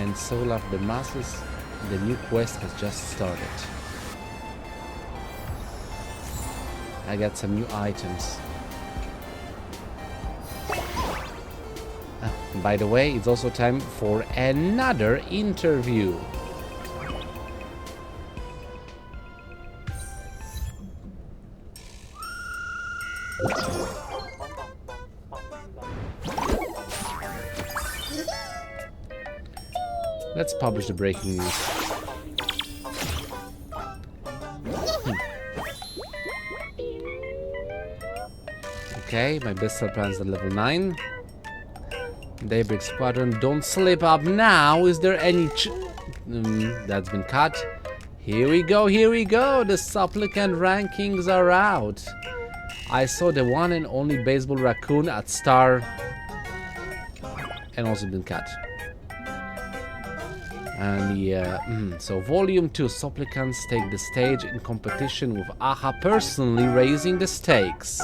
and so love the masses. The new quest has just started. I got some new items. By the way, it's also time for another interview. Let's publish the breaking news. Okay, my best plans at level 9. Daybreak Squadron, don't slip up now. Is there any that's been cut. Here we go, here we go. The supplicant rankings are out. I saw the one and only baseball raccoon at Star and also been cut. And yeah, so Volume 2, supplicants take the stage in competition with Aha personally raising the stakes.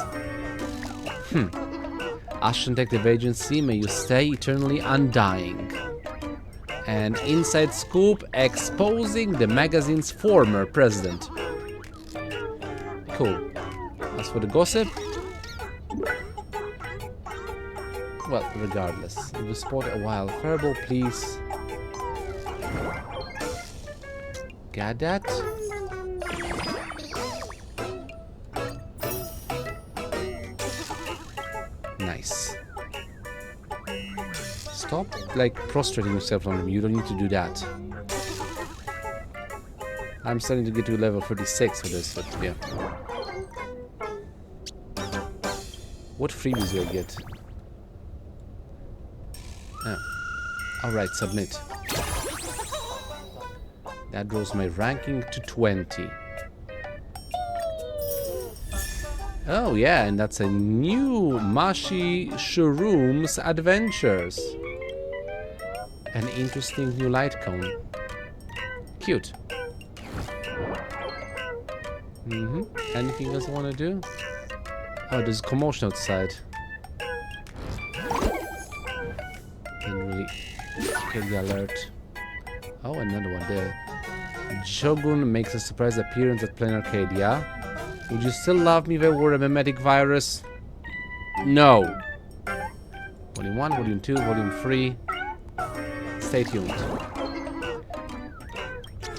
Ashen Detective Agency, may you stay eternally undying. And Inside Scoop exposing the magazine's former president. Cool. As for the gossip, well, regardless, if you spot a wild furball, please got that? Nice. Stop, like, prostrating yourself on him. You don't need to do that. I'm starting to get to level 36 for this, but yeah. What freebies do I get? Oh. Alright, submit. That draws my ranking to 20. Oh yeah, and that's a new Mashi Shroom's Adventures. An interesting new light cone. Cute. Anything else I want to do? Oh, there's commotion outside. Didn't really get the alert. Oh, another one there. Shogun makes a surprise appearance at Plain Arcadia. Would you still love me if I were a memetic virus? No. Volume 1, Volume 2, Volume 3. Stay tuned.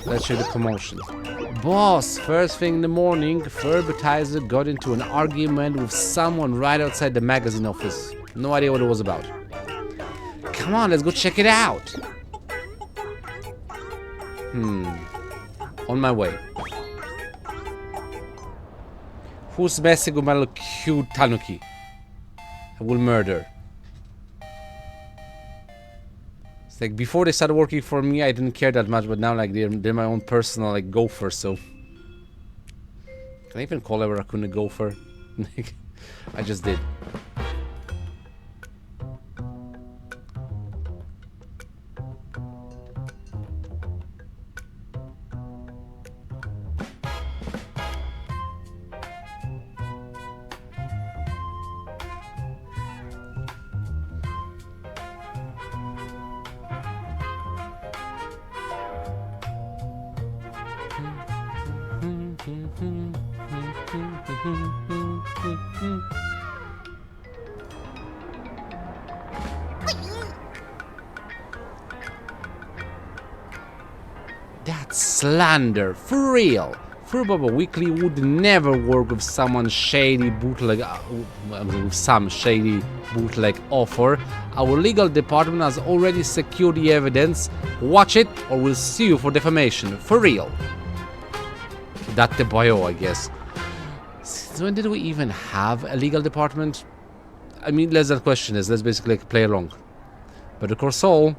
Let's show the commotion. Boss, first thing in the morning, Furbitizer got into an argument with someone right outside the magazine office. No idea what it was about. Come on, let's go check it out. On my way. Who's messing with my little cute tanuki? I will murder. It's like before they started working for me, I didn't care that much, but now like they're my own personal like gopher. So can I even call a raccoon a gopher? I just did. That's slander, for real. Furbaba Weekly would never work with someone shady bootleg, with some shady bootleg offer. Our legal department has already secured the evidence. Watch it, or we'll sue you for defamation. For real. That's the bio, I guess. Since when did we even have a legal department? I mean, let's not question this. Let's basically play along. But of course, all.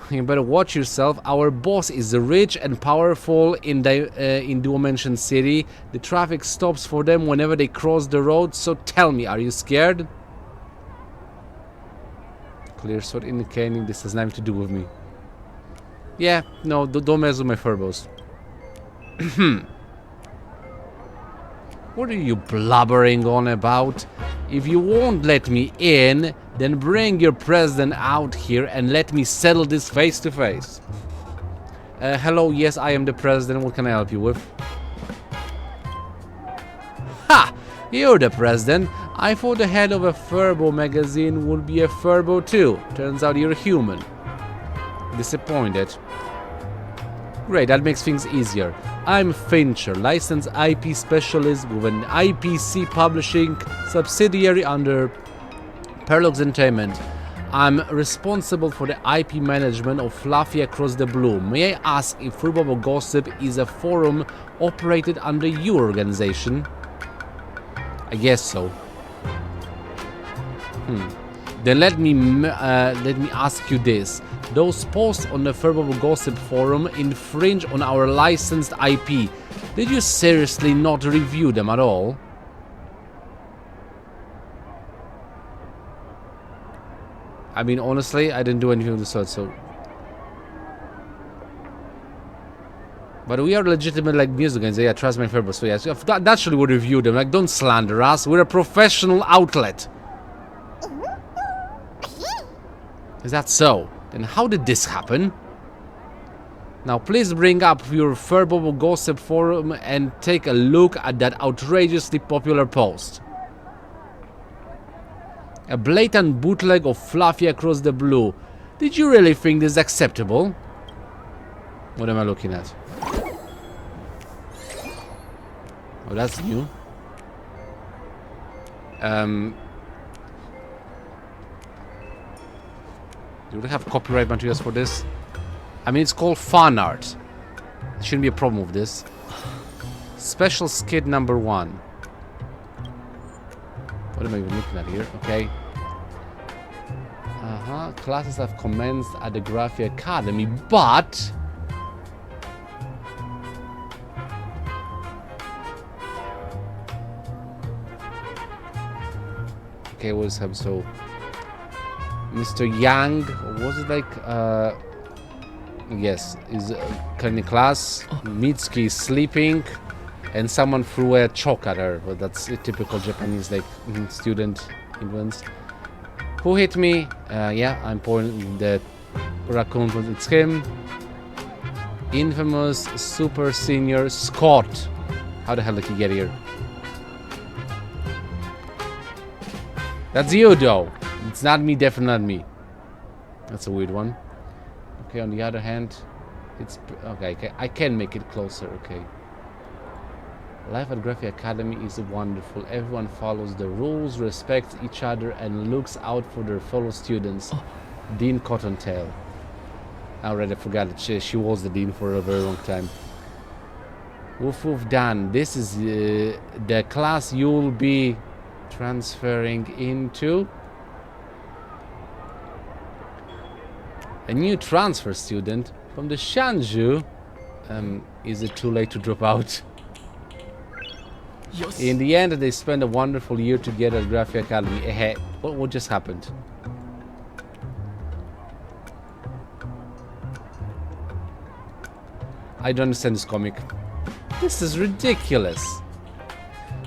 You better watch yourself. Our boss is rich and powerful in Dual Mansion City. The traffic stops for them whenever they cross the road. So tell me, are you scared? Clear sword indicating this has nothing to do with me. Yeah, no, don't mess with my furbos. What are you blubbering on about? If you won't let me in, Then bring your president out here and let me settle this face to face. Hello, yes, I am the president. What can I help you with? Ha! You're the president. I thought the head of a Furbo magazine would be a Furbo too. Turns out you're human. Disappointed. Great, that makes things easier. I'm Fincher, licensed IP specialist with an IPC publishing subsidiary under Parallax Entertainment. I'm responsible for the IP management of Fluffy Across the Blue. May I ask if Furbo Gossip is a forum operated under your organization? I guess so. Then let me ask you this. Those posts on the Furbo Gossip forum infringe on our licensed IP. Did you seriously not review them at all? I mean, honestly, I didn't do anything of the sort, so... But we are legitimate, like, music guys. Yeah, trust my Furbo, so yes, naturally we review them. Like, don't slander us. We're a professional outlet. Is that so? Then how did this happen? Now please bring up your Furbo Gossip forum and take a look at that outrageously popular post. A blatant bootleg of Fluffy Across the Blue. Did you really think this is acceptable? What am I looking at? Oh, that's new. Do we have copyright materials for this? I mean, it's called fan art. There shouldn't be a problem with this. Special skit number 1. What am I even looking at here? Okay. Classes have commenced at the Graphia Academy, but... Okay, what's up? So... Mr. Yang, or was it like, yes, is currently in class. Mitsuki is sleeping, and someone threw a chalk at her. But that's a typical Japanese, like, student influence. Who hit me? Yeah, I'm pointing the raccoon, but it's him. Infamous super senior Scott. How the hell did he get here? That's you, though. It's not me, definitely not me. That's a weird one. Okay, on the other hand, it's... Okay, I can make it closer, okay. Life at Graphia Academy is wonderful. Everyone follows the rules, respects each other, and looks out for their fellow students. Dean Cottontail. I already forgot that she was the dean for a very long time. Woof woof Dan. This is the class you'll be transferring into. A new transfer student from the Shanju. Is it too late to drop out? Yes. In the end, they spent a wonderful year together at Graphia Academy. Hey, what just happened? I don't understand this comic. This is ridiculous.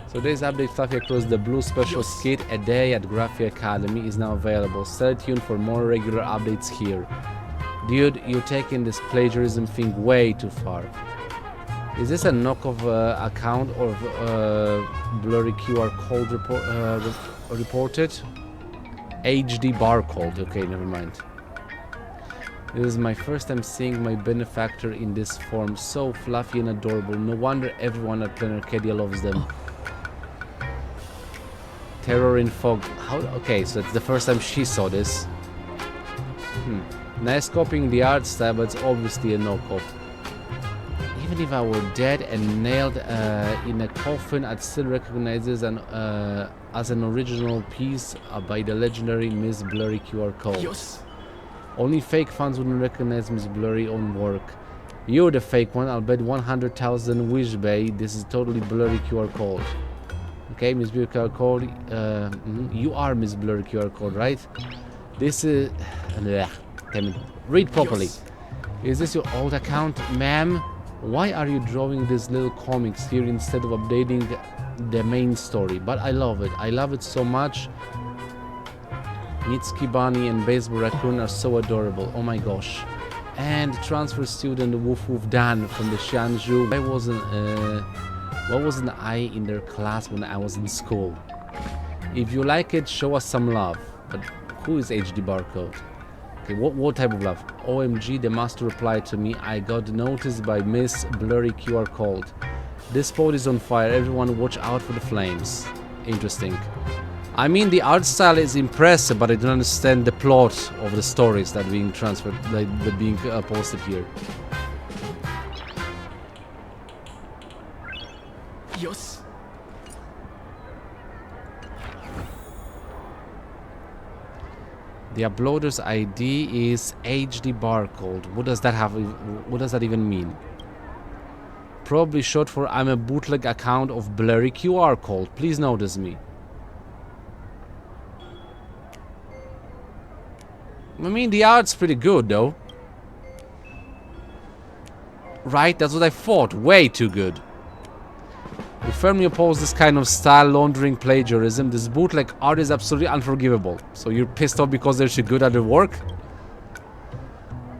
So today's update, Fluffy Across the Blue special skit, A Day at Graphia Academy, is now available. Stay tuned for more regular updates here. Dude, you're taking this plagiarism thing way too far. Is this a knockoff account or blurry QR code reported? HD barcode. Okay, never mind. This is my first time seeing my benefactor in this form. So fluffy and adorable. No wonder everyone at Planet Arcadia loves them. Terror in Fog. How? Okay, so it's the first time she saw this. Nice copying the art style, but it's obviously a knockoff. Even if I were dead and nailed in a coffin, I'd still recognize this as an original piece by the legendary Miss Blurry QR code. Yes. Only fake fans wouldn't recognize Miss Blurry own work. You're the fake one. I'll bet 100,000 wish bay this is totally Blurry QR code. Okay, Miss Blurry QR code. You are Miss Blurry QR code, right? This is... Read properly. Yes. Is this your old account, ma'am? Why are you drawing these little comics here instead of updating the main story? But I love it. I love it so much. Mitsuki Bunny and Baseball Raccoon are so adorable. Oh my gosh. And transfer student Woof Woof Dan from the Xianzhou. Why wasn't I in their class when I was in school? If you like it, show us some love. But who is HD Barcode? Okay, what type of love? OMG, the master replied to me. I got noticed by Miss Blurry QR code. This boat is on fire. Everyone watch out for the flames. Interesting. I mean, the art style is impressive, but I don't understand the plot of the stories that are being transferred, that being posted here. Yes. The uploader's ID is HD Barcode. What does that have? What does that even mean? Probably short for I'm a bootleg account of Blurry QR code. Please notice me. I mean, the art's pretty good, though. Right? That's what I thought. Way too good. We firmly oppose this kind of style laundering plagiarism. This bootleg art is absolutely unforgivable. So you're pissed off because they're so good at their work?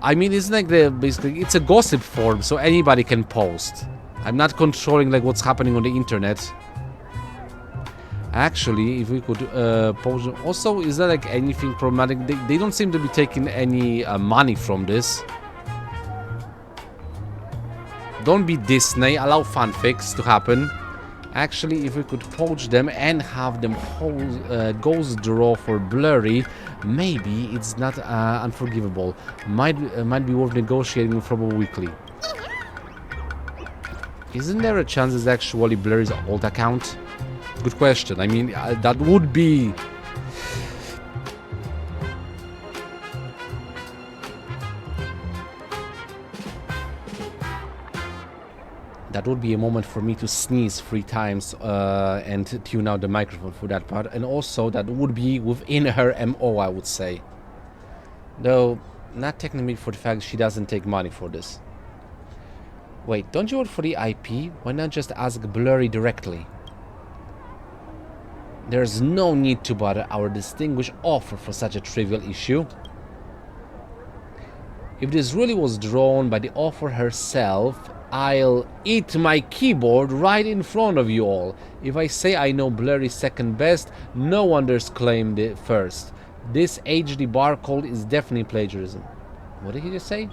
I mean, it's like basically, it's a gossip forum, so anybody can post. I'm not controlling like what's happening on the internet. Actually, if we could pause. Also, is there like anything problematic? They don't seem to be taking any money from this. Don't be Disney. Allow fanfics to happen. Actually, if we could poach them and have them ghost draw for Blurry, maybe it's not unforgivable. Might be worth negotiating with Robo Weekly. Isn't there a chance it's actually Blurry's old account? Good question. I mean, that would be... That would be a moment for me to sneeze 3 times and tune out the microphone for that part. And also, that would be within her MO, I would say. Though, not technically for the fact she doesn't take money for this. Wait, don't you work for the IP? Why not just ask Blurry directly? There's no need to bother our distinguished offer for such a trivial issue. If this really was drawn by the author herself, I'll eat my keyboard right in front of you all. If I say I know Blurry second best, no one dares claim the first. This HD barcode is definitely plagiarism. What did he just say?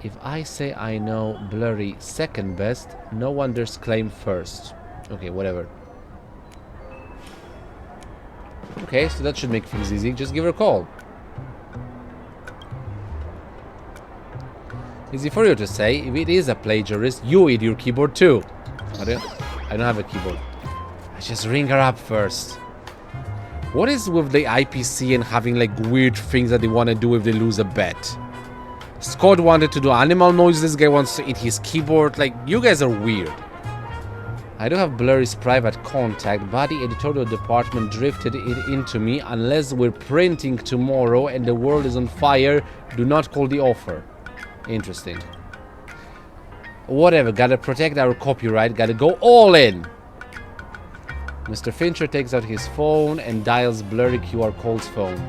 If I say I know Blurry second best, no one dares claim first. Okay, whatever. Okay, so that should make things easy. Just give her a call. Easy for you to say. If it is a plagiarist, you eat your keyboard too. I don't have a keyboard. I just ring her up first. What is with the IPC and having like weird things that they want to do if they lose a bet? Scott wanted to do animal noise. This guy wants to eat his keyboard. Like, you guys are weird. I do have Blurry's private contact, but the editorial department drifted it into me. Unless we're printing tomorrow and the world is on fire, do not call the offer. Interesting. Whatever, gotta protect our copyright, gotta go all in. Mr. Fincher takes out his phone and dials Blurry QR Code's phone.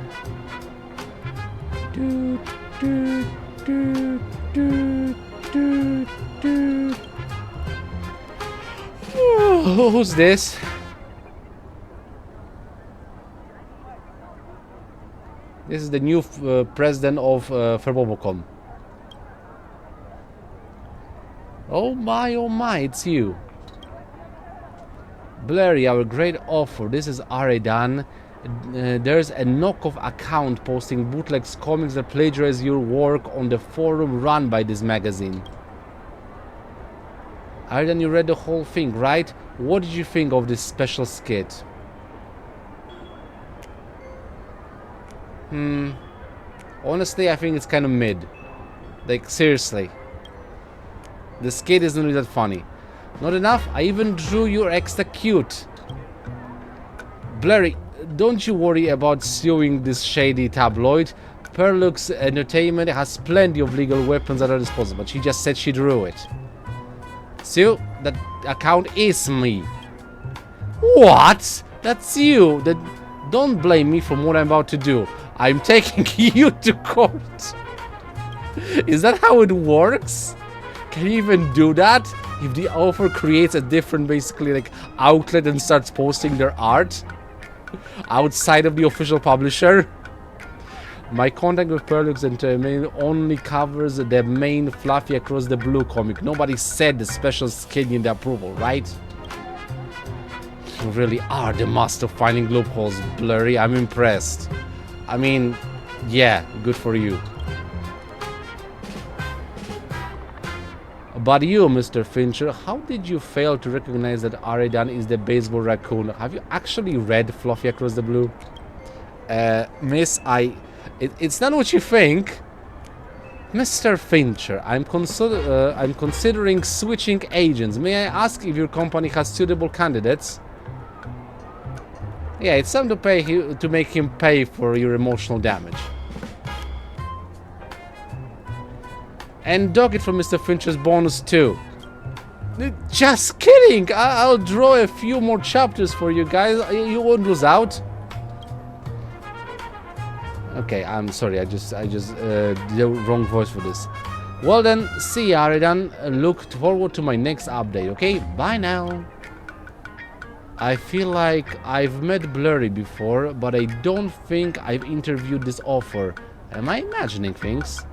Doot, doot, doot, doot, doot, doot. Who's this? This is the new president of Verbobocom. Oh my, it's you. Blurry, our great offer. This is Aridan. There's a knockoff account posting bootlegs comics that plagiarize your work on the forum run by this magazine. Aridan, you read the whole thing, right? What did you think of this special skit? Honestly, I think it's kind of mid. Like, seriously. The skit isn't really that funny. Not enough? I even drew your extra cute. Blurry, don't you worry about suing this shady tabloid. Perlux Entertainment has plenty of legal weapons at her disposal, but she just said she drew it. So, that account is me. What? That's you. Don't blame me for what I'm about to do. I'm taking you to court. Is that how it works? Can you even do that? If the author creates a different, basically, like, outlet and starts posting their art outside of the official publisher? My contact with Perlux Entertainment only covers the main Fluffy Across the Blue comic. Nobody said the special skin in the approval, right? You really are the master of finding loopholes, Blurry. I'm impressed. I mean, yeah, good for you. But you, Mr. Fincher, how did you fail to recognize that Aridan is the baseball raccoon? Have you actually read Fluffy Across the Blue? Miss, it's not what you think. Mr. Fincher, I'm considering switching agents. May I ask if your company has suitable candidates? Yeah, it's time to make him pay for your emotional damage. And dock it for Mr. Fincher's bonus too. Just kidding! I'll draw a few more chapters for you guys. You won't lose out. Okay, I'm sorry. I just did the wrong voice for this. Well then, see ya, Aridan. Look forward to my next update. Okay, bye now. I feel like I've met Blurry before, but I don't think I've interviewed this author. Am I imagining things?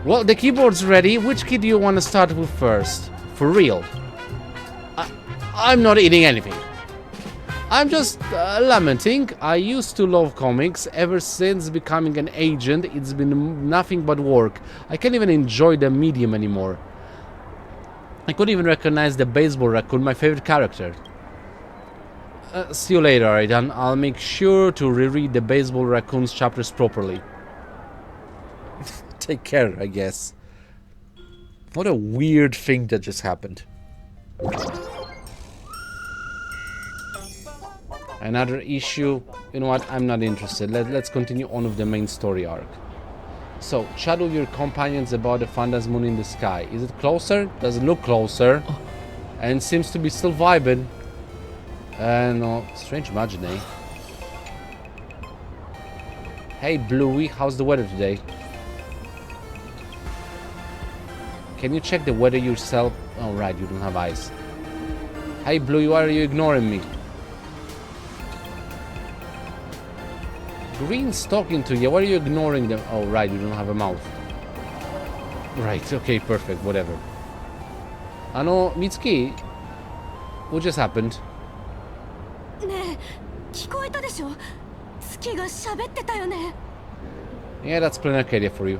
Well, the keyboard's ready. Which key do you want to start with first? For real? I'm not eating anything. I'm just lamenting. I used to love comics. Ever since becoming an agent, it's been nothing but work. I can't even enjoy the medium anymore. I couldn't even recognize the baseball raccoon, my favorite character. See you later, Aridan. I'll make sure to reread the baseball raccoon's chapters properly. Take care, I guess. What a weird thing that just happened. Another issue. You know what? I'm not interested. Let's continue on with the main story arc. So, chat with your companions about the phantasm moon in the sky. Is it closer? Does it look closer? And seems to be still vibing. No, strange magic, eh? Hey, Bluey, how's the weather today? Can you check the weather yourself? Oh, right, you don't have eyes. Hey, Bluey, why are you ignoring me? Green's talking to you. Why are you ignoring them? Oh, right, you don't have a mouth. Right, okay, perfect, whatever. Mitsuki, what just happened? Yeah, that's plain Arcadia for you.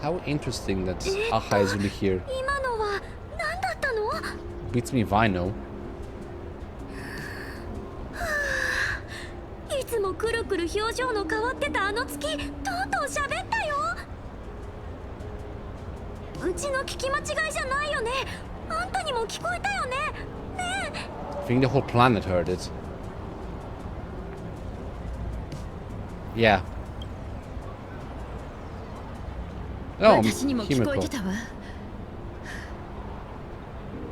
How interesting that Aha is really here. Beats me if I know. I think the whole planet heard it. Yeah. Oh, Himiko.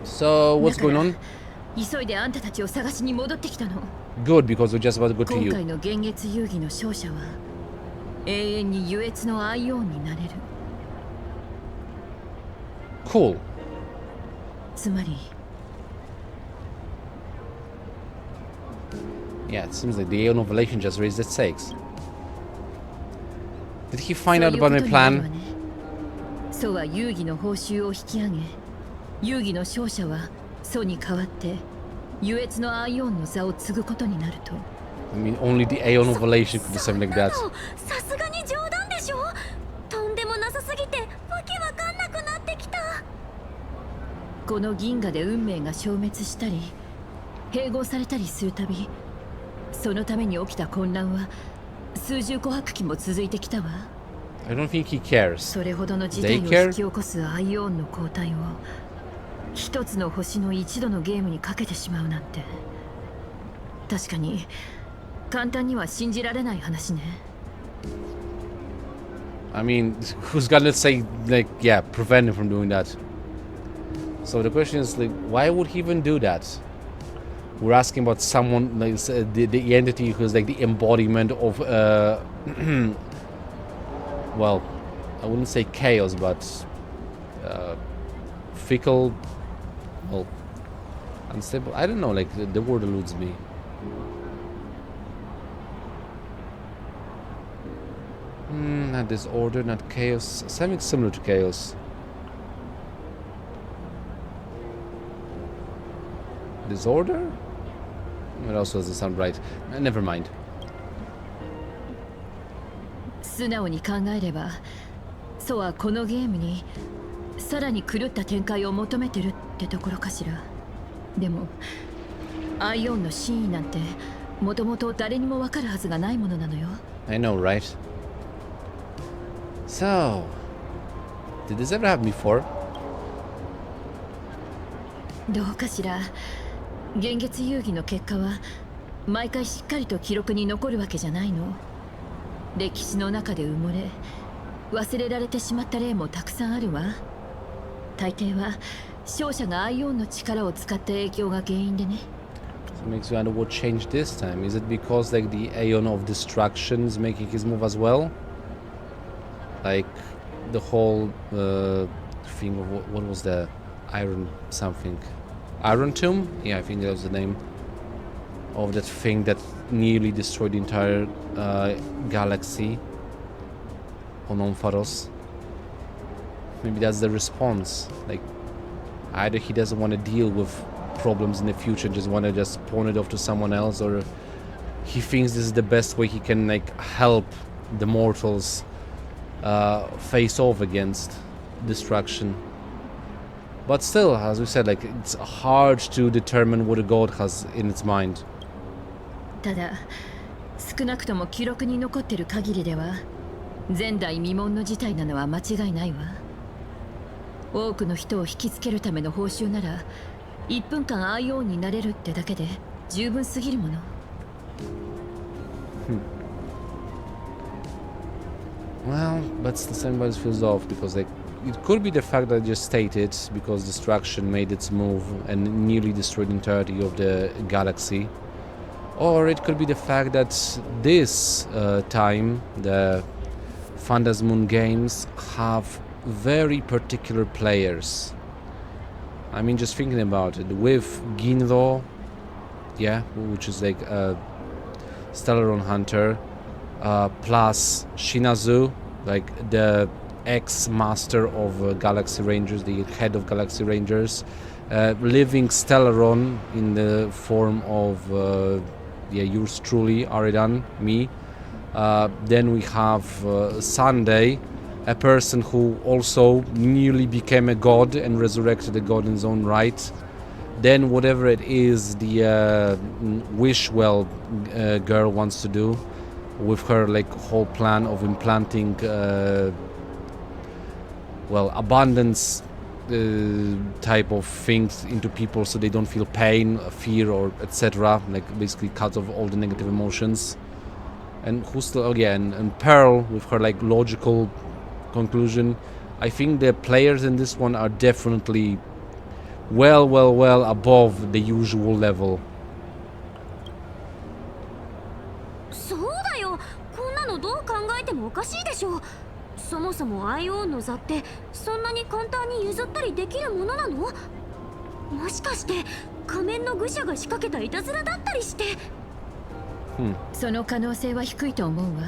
So, what's going on? Good, because we're just about to go to you. Cool. Yeah, it seems like the Aeon of Elation just raised its stakes. Did he find out about my plan? I mean, only the Aeon of Elation could do something like that. I don't think he cares. They care? 確かに簡単には信じられない話ね。I mean, who's gonna say, like, yeah, prevent him from doing that? So the question is, like, why would he even do that? We're asking about someone, like, the entity who's, like, the embodiment of, well, I wouldn't say chaos, but fickle, well, unstable. I don't know, like, the word eludes me. Not disorder, not chaos. Something similar to chaos. Disorder? It also doesn't sound right. Never mind. 素直に考えれば、ソはこのゲームにさらに狂った展開を求めてるってところかしら。でも、アイオンの真意なんてもともと誰にもわかるはずがないものなのよ。I know, right? So, did this ever happen before? どうかしら。現月遊戯の結果は毎回しっかりと記録に残るわけじゃないの。歴史の中で埋もれ忘れられてしまった例もたくさんあるわ。大抵は勝者がアイオンの力を使った影響が原因でね。So it makes you wonder what changed this time. Is it because, like, the Aeon of Destruction is making his move as well? Like the whole thing of what was the Iron something? Iron Tomb? Yeah, I think that was the name of that thing that nearly destroyed the entire galaxy on Ompharos. Maybe that's the response. Like, either he doesn't want to deal with problems in the future and just want to just pawn it off to someone else, or he thinks this is the best way he can, like, help the mortals face off against destruction. But still, as we said, like, it's hard to determine what a god has in its mind. ただ、少なくとも記録に残ってる限りでは前代未聞の事態なのは間違いないわ。多くの人を引きつけるための報酬なら1分間アイオンになれるってだけで十分すぎるもの。Well, but still somebody feels off because, like, it could be the fact that I just stated, because destruction made its move and nearly destroyed the entirety of the galaxy. Or it could be the fact that this time the Phantasmoon games have very particular players. I mean, just thinking about it, with Ginro, yeah, which is like a Stellaron hunter, plus Shinazu, like the ex-master of Galaxy Rangers, the head of Galaxy Rangers, living Stellaron in the form of yours truly, Aridan, me. Then we have Sunday, a person who also nearly became a god and resurrected a god in his own right. Then whatever it is the Wishwell girl wants to do with her, like, whole plan of implanting abundance type of things into people so they don't feel pain, fear, or etc. Like, basically cut off all the negative emotions. And who's still, again, and Pearl with her, like, logical conclusion. I think the players in this one are definitely well above the usual level. そうだよ。こんなのどう考えてもおかしいでしょ。そもそもアイオンの座ってそんなに簡単に譲ったりできるものなの？もしかして仮面の愚者が仕掛けたいたずらだったりして。その可能性は低いと思うわ。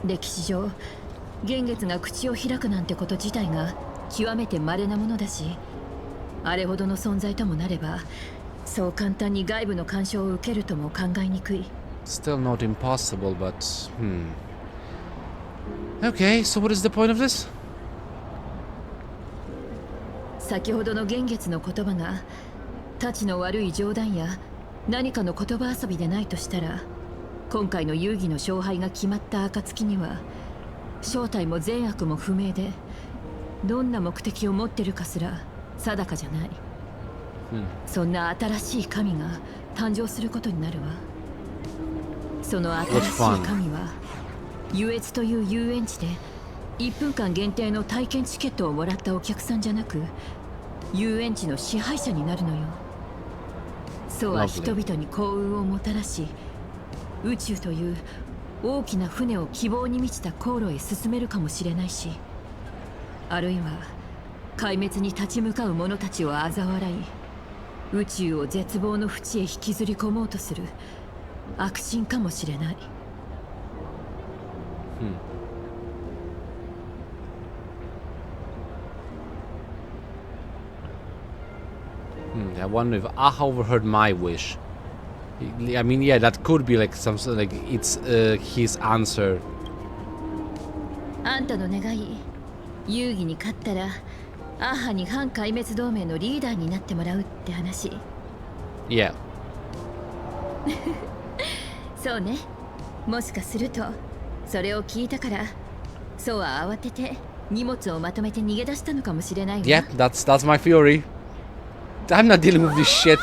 歴史上幻月が口を開くなんてこと自体が極めて稀なものだし、あれほどの存在ともなればそう簡単に外部の干渉を受けるとも考えにくい。 Still not impossible, but Okay, so what is the point of this? 先ほどの幻月の言葉がたちの悪い冗談や何かの言葉遊びでないとしたら、今回の遊戯の勝敗が決まった暁には正体も善悪も不明で、どんな目的を持ってるかすら定かじゃない。そんな新しい神が誕生することになるわ。その新しい神は優越という遊園地で1分間限定の体験チケットをもらったお客さんじゃなく、遊園地の支配者になるのよ。そうは人々に幸運をもたらし、宇宙という大きな船を希望に満ちた航路へ進めるかもしれないし、あるいは壊滅に立ち向かう者たちを嘲笑い、宇宙を絶望の淵へ引きずり込もうとする悪神かもしれない。I wonder if Aha overheard my wish. I mean, yeah, that could be like some sort of like it's his answer. あんたの願い、遊戯に勝ったらアーハに反壊滅同盟のリーダーになってもらうって話。Yeah. そうね。もしかするとそれを聞いたからそうは慌てて荷物をまとめて逃げ出したのかもしれないわ。Yeah, that's my theory. I'm not dealing with this shit.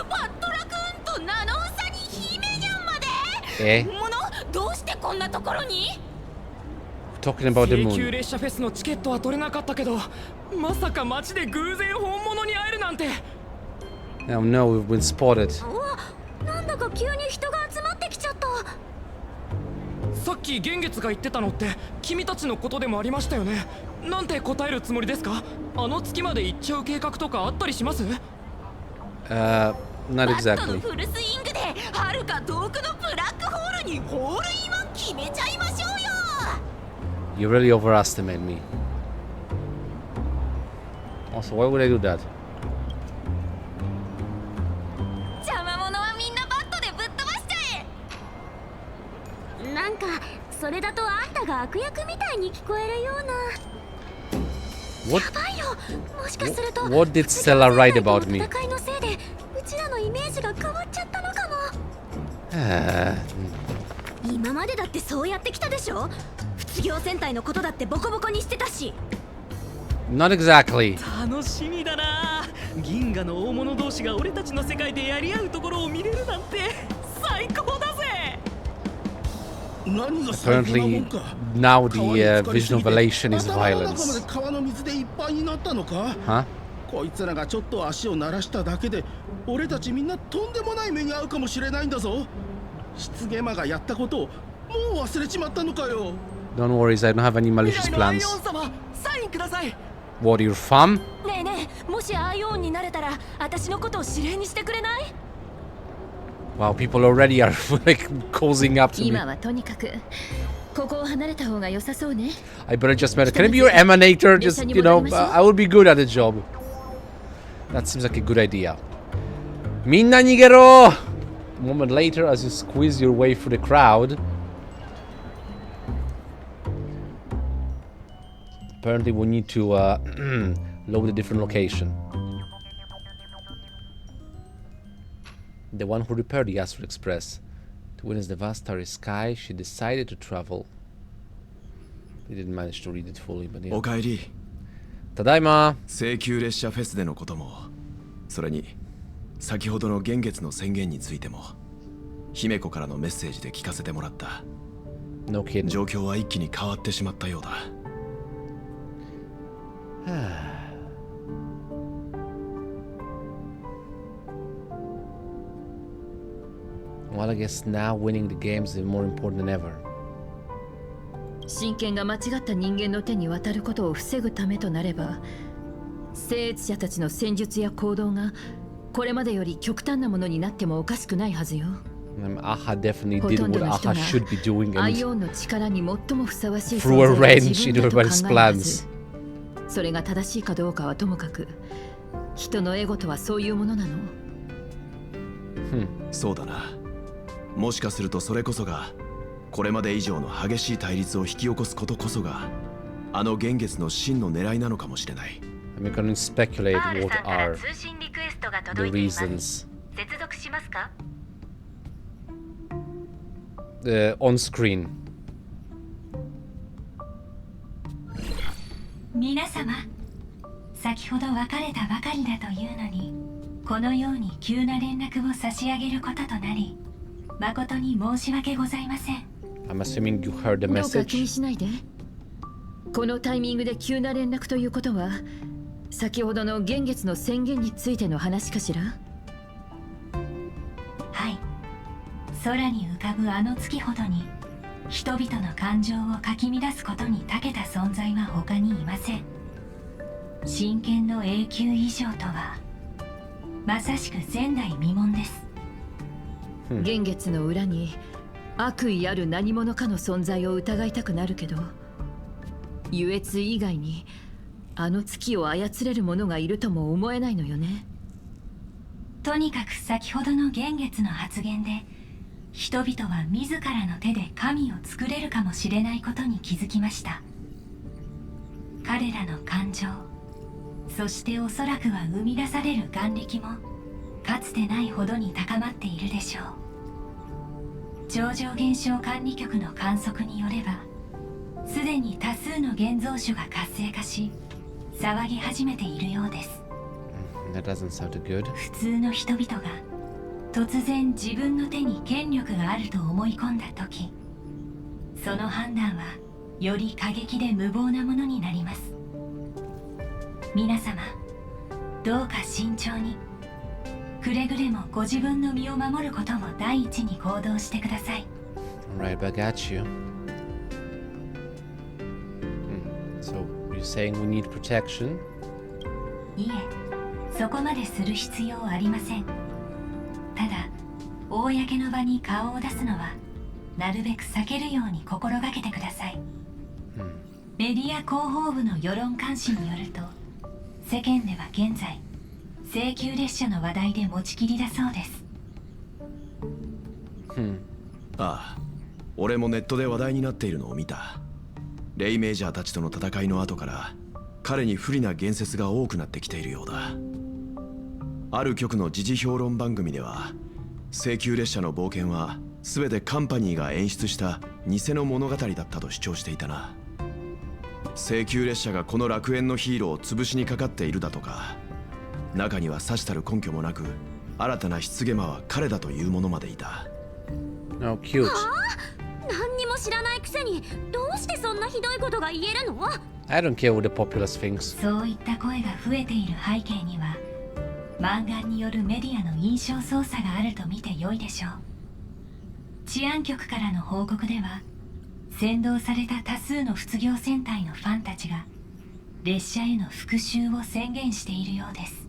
パトラ君とナノウサに姫じゃんまえ？で。どうしてこんなところにTalking about the 京急 moon. 列車フェスのチケットは取れなかったけど、まさか街で偶然本物に会えるなんて。Oh no, we've been spotted. なんだか急に人が集まってきちゃった。さっき玄月が言ってたのって君たちのことでもありましたよね。なんて答えるつもりですか？あの月まで行っちゃう計画とかあったりします？ Not バット exactly. のフルスイングで遥か遠くのブラックホールにホールインワン決めちゃいましょうよ。 You really overestimate me. Also, why would I do that? 邪魔者はみんなバットでぶっ飛ばしちゃえ。なんかそれだとあんたが悪役みたいに聞こえるような。 What? やばいよ。もしかすると What did Stella write about me? 戦いのせいでうちらのイメージが変わっちゃったのかも。今までだってそうやってきたでしょ。卒業戦隊のことだってボコボコにしてたし。 Not exactly. 楽しみだな。銀河の大物同士が俺たちの世界でやり合うところを見れるなんて最高だぜ。 Apparently, now the vision of elation is violence. 川の水でいっぱいになったのか？ Huh? こいつらがちょっと足を鳴らしただけで俺たちみんなとんでもない目に遭うかもしれないんだぞ。失言魔がやったことをもう忘れちまったのかよ。 Don't worry, I don't have any malicious 未来のアイ plans. オン様、サインください。 What, your thumb? ねえねえ、もしアイオンになれたら私のことを指令にしてくれない？ Wow, people already are like cozying up to me. 今はとにかくここを離れた方が良さそうね。 I better just matter. Can I be your emanator? Just, you know, I would be good at the job. That seems like a good idea. Minna nigero! A moment later, as you squeeze your way through the crowd. Apparently, we need to load a different location. The one who repaired the Astral Express. To witness the vast starry sky, she decided to travel. They didn't manage to read it fully, but yeah. おかえり。ただいま。京急列車フェスでのことも、それに先ほどの玄月の宣言についても、姫子からのメッセージで聞かせてもらった。 No kidding. 状況は一気に変わってしまったようだ。Well, I guess now winning the games is more important than ever. 神権が間違った人間の手に渡ることを防ぐためとなれば、聖越者たちの戦術や行動がこれまでより極端なものになってもおかしくないはずよ。Aha definitely ほ did とんど what の人 Aha が should be doing ア and イオンの力に最もふさわしい threw a 存在が wrench 自 into 分だと everybody's 考えるはず。 plans. それが正しいかどうかはともかく、人のエゴとはそういうものなの。そうだな。もしかするとそれこそが、これまで以上の激しい対立を引き起こすことこそが、あの玄月の真の狙いなのかもしれない。I'm gonna speculate パール what さんから are 通信リクエストが the 届いています。 reasons 接続しますか？ on screen. 皆様、先ほど別れたばかりだというのにこのように急な連絡を差し上げることとなり、誠に申し訳ございません。 I'm assuming you heard the どうか気 message. にしないで。このタイミングで急な連絡ということは、先ほどの幻月の宣言についての話かしら。はい。空に浮かぶあの月ほどに人々の感情をかき乱すことに長けた存在は他にいません。真剣の永久以上とはまさしく前代未聞です。幻月の裏に悪意ある何者かの存在を疑いたくなるけど、優越以外にあの月を操れる者がいるとも思えないのよね。とにかく先ほどの幻月の発言で、人々は自らの手で神を作れるかもしれないことに気づきました。彼らの感情、そしておそらくは生み出される眼力もかつてないほどに高まっているでしょう。超常現象管理局の観測によれば、すでに多数の現像種が活性化し、騒ぎ始めているようです。That doesn't sound good. 普通の人々が突然自分の手に権力があると思い込んだ時、その判断はより過激で無謀なものになります。皆様、どうか慎重に、くれぐれもご自分の身を守ることを第一に行動してください。 Right back at you. So you're saying we need protection? いえ、そこまでする必要ありません。ただ、公の場に顔を出すのはなるべく避けるように心がけてください。メディア広報部の世論監視によると、世間では現在請求列車の話題で持ちきりだそうです。ああ、俺もネットで話題になっているのを見た。レイメージャーたちとの戦いの後から彼に不利な言説が多くなってきているようだ。ある局の時事評論番組では、請求列車の冒険は全てカンパニーが演出した偽の物語だったと主張していたな。請求列車がこの楽園のヒーローを潰しにかかっているだとか、中にはさしたる根拠もなく新たな失言魔は彼だというものまでいた。 Oh, cute. 何にも知らないくせにどうしてそんなひどいことが言えるの？ I don't care what the populace thinks. そういった声が増えている背景には、マンガンによるメディアの印象操作があると見て良いでしょう。治安局からの報告では、先導された多数の仏業戦隊のファンたちが列車への復讐を宣言しているようです。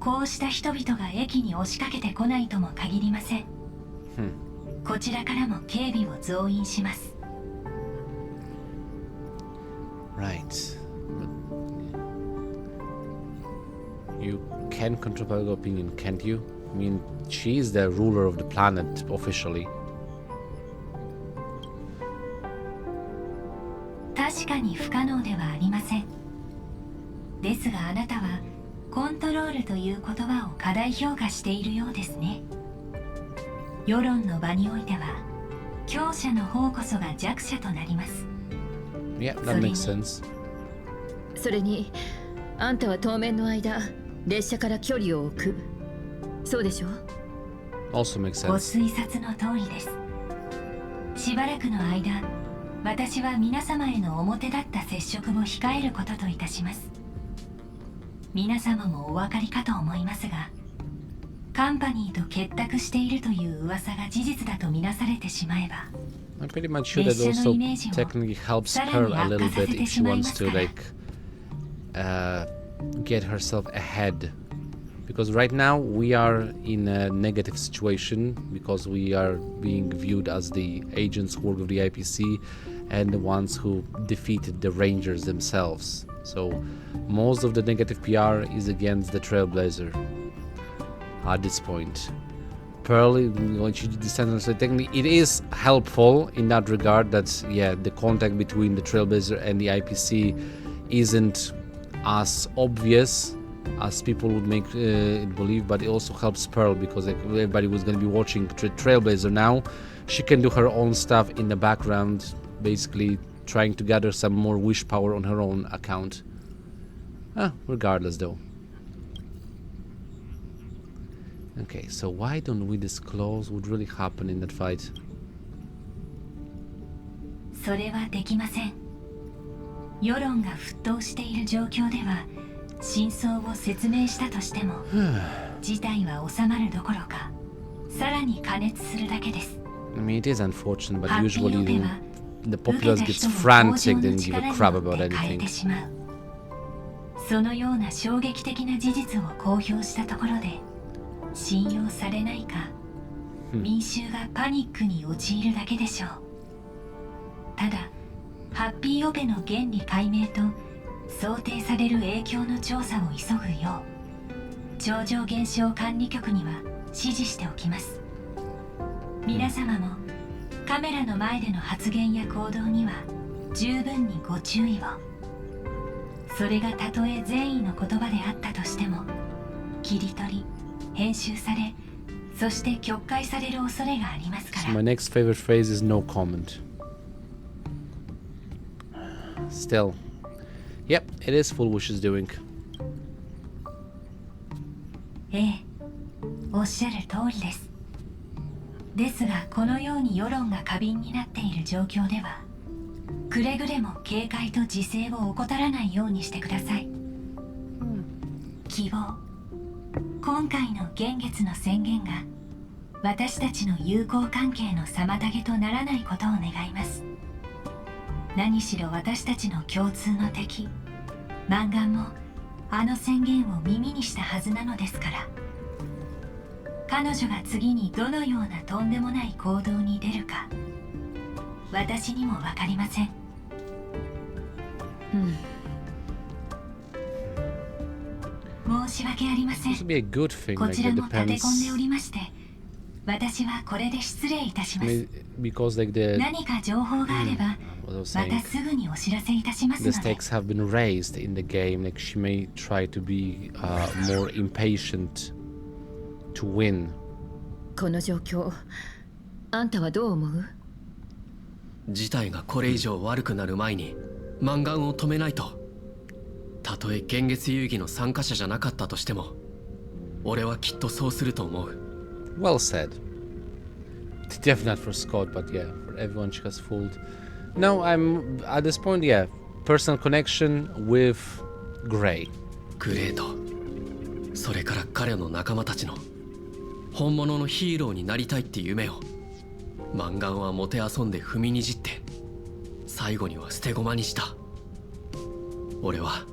こうした人々が駅に押しかけてこないとも限りません。こちらからも警備を増員します。 Right. You can control public opinion, can't you? I mean, she is the ruler of the planet officially. 確かに不可能ではありません。ですがあなたはコントロールという言葉を過大評価しているようですね。世論の場においては強者の方こそが弱者となります。 Yeah, that makes sense. それに、あんたは当面の間列車から距離を置く。そうでしょ？ Also makes ご sense. 推察の通りです。しばらくの間、私は皆様への表立った接触を控えることといたします。皆様もお分かりかと思いますが、カンパニーと結託しているという噂が事実だとみなされてしまえば、 I'm pretty much sure that also technically helps Pearl a little bit if she wants to like get herself ahead. Because right now we are in a negative situation because we are being viewed as the agents who work with the IPC and the ones who defeated the Rangers themselves. So most of the negative PR is against the Trailblazer at this point. Pearl, when she descends, so technically it is helpful in that regard that, yeah, the contact between the Trailblazer and the IPC isn't as obvious as people would make it believe, but it also helps Pearl because like, everybody was going to be watching Trailblazer now. She can do her own stuff in the background, basically trying to gather some more wish power on her own account. Regardless though. Okay, so why don't we disclose what really happened in that fight? それはできません。世論が沸騰している状況では真相を説明したとしても事態は収まるどころかさらに過熱するだけです。 I mean, it is unfortunate, but usually the populace gets frantic, they don't give a crap about anything. そのような衝撃的な事実を公表したところで信用されないか、民衆がパニックに陥るだけでしょう。ただハッピーオペの原理解明と想定される影響の調査を急ぐよう超常現象管理局には指示しておきます。皆様もカメラの前での発言や行動には十分にご注意を。それがたとえ善意の言葉であったとしても切り取り編集されそして曲解される恐れがありますか So ら。 my next favorite phrase is no comment. Still, yep, it is Foolwish's doing. ええ、おっしゃる通りです。ですがこのように世論が過敏になっている状況ではくれぐれも警戒と自制を怠らないようにしてください。希望、今回の現月の宣言が私たちの友好関係の妨げとならないことを願います。何しろ私たちの共通の敵マンガンもあの宣言を耳にしたはずなのですから。彼女が次にどのようなとんでもない行動に出るか私にも分かりません。申し訳ありません。 This would be a good thing, こ like ちら it も立て depends. 込んでおりまして私はこれで失礼いたします。 Because like the 何か情報があれば what I ま was た saying, すぐにお知らせいたします the ので。 stakes have been raised in the game. Like she may try to be more impatient to win. この状況あんたはどう思う？事態がこれ以上悪くなる前にマンガンを止めないと。たとえ現月遊戯の参加者じゃなかったとしても俺はきっとそうすると思う。 Well said. Definitely not for Scott, but yeah, for everyone she has fooled. No, I'm at this point, yeah, personal connection with Gray. グレート、それから彼の仲間たちの本物のヒーローになりたいって夢をマンガンはもてあそんで踏みにじって最後には捨て駒にした。俺は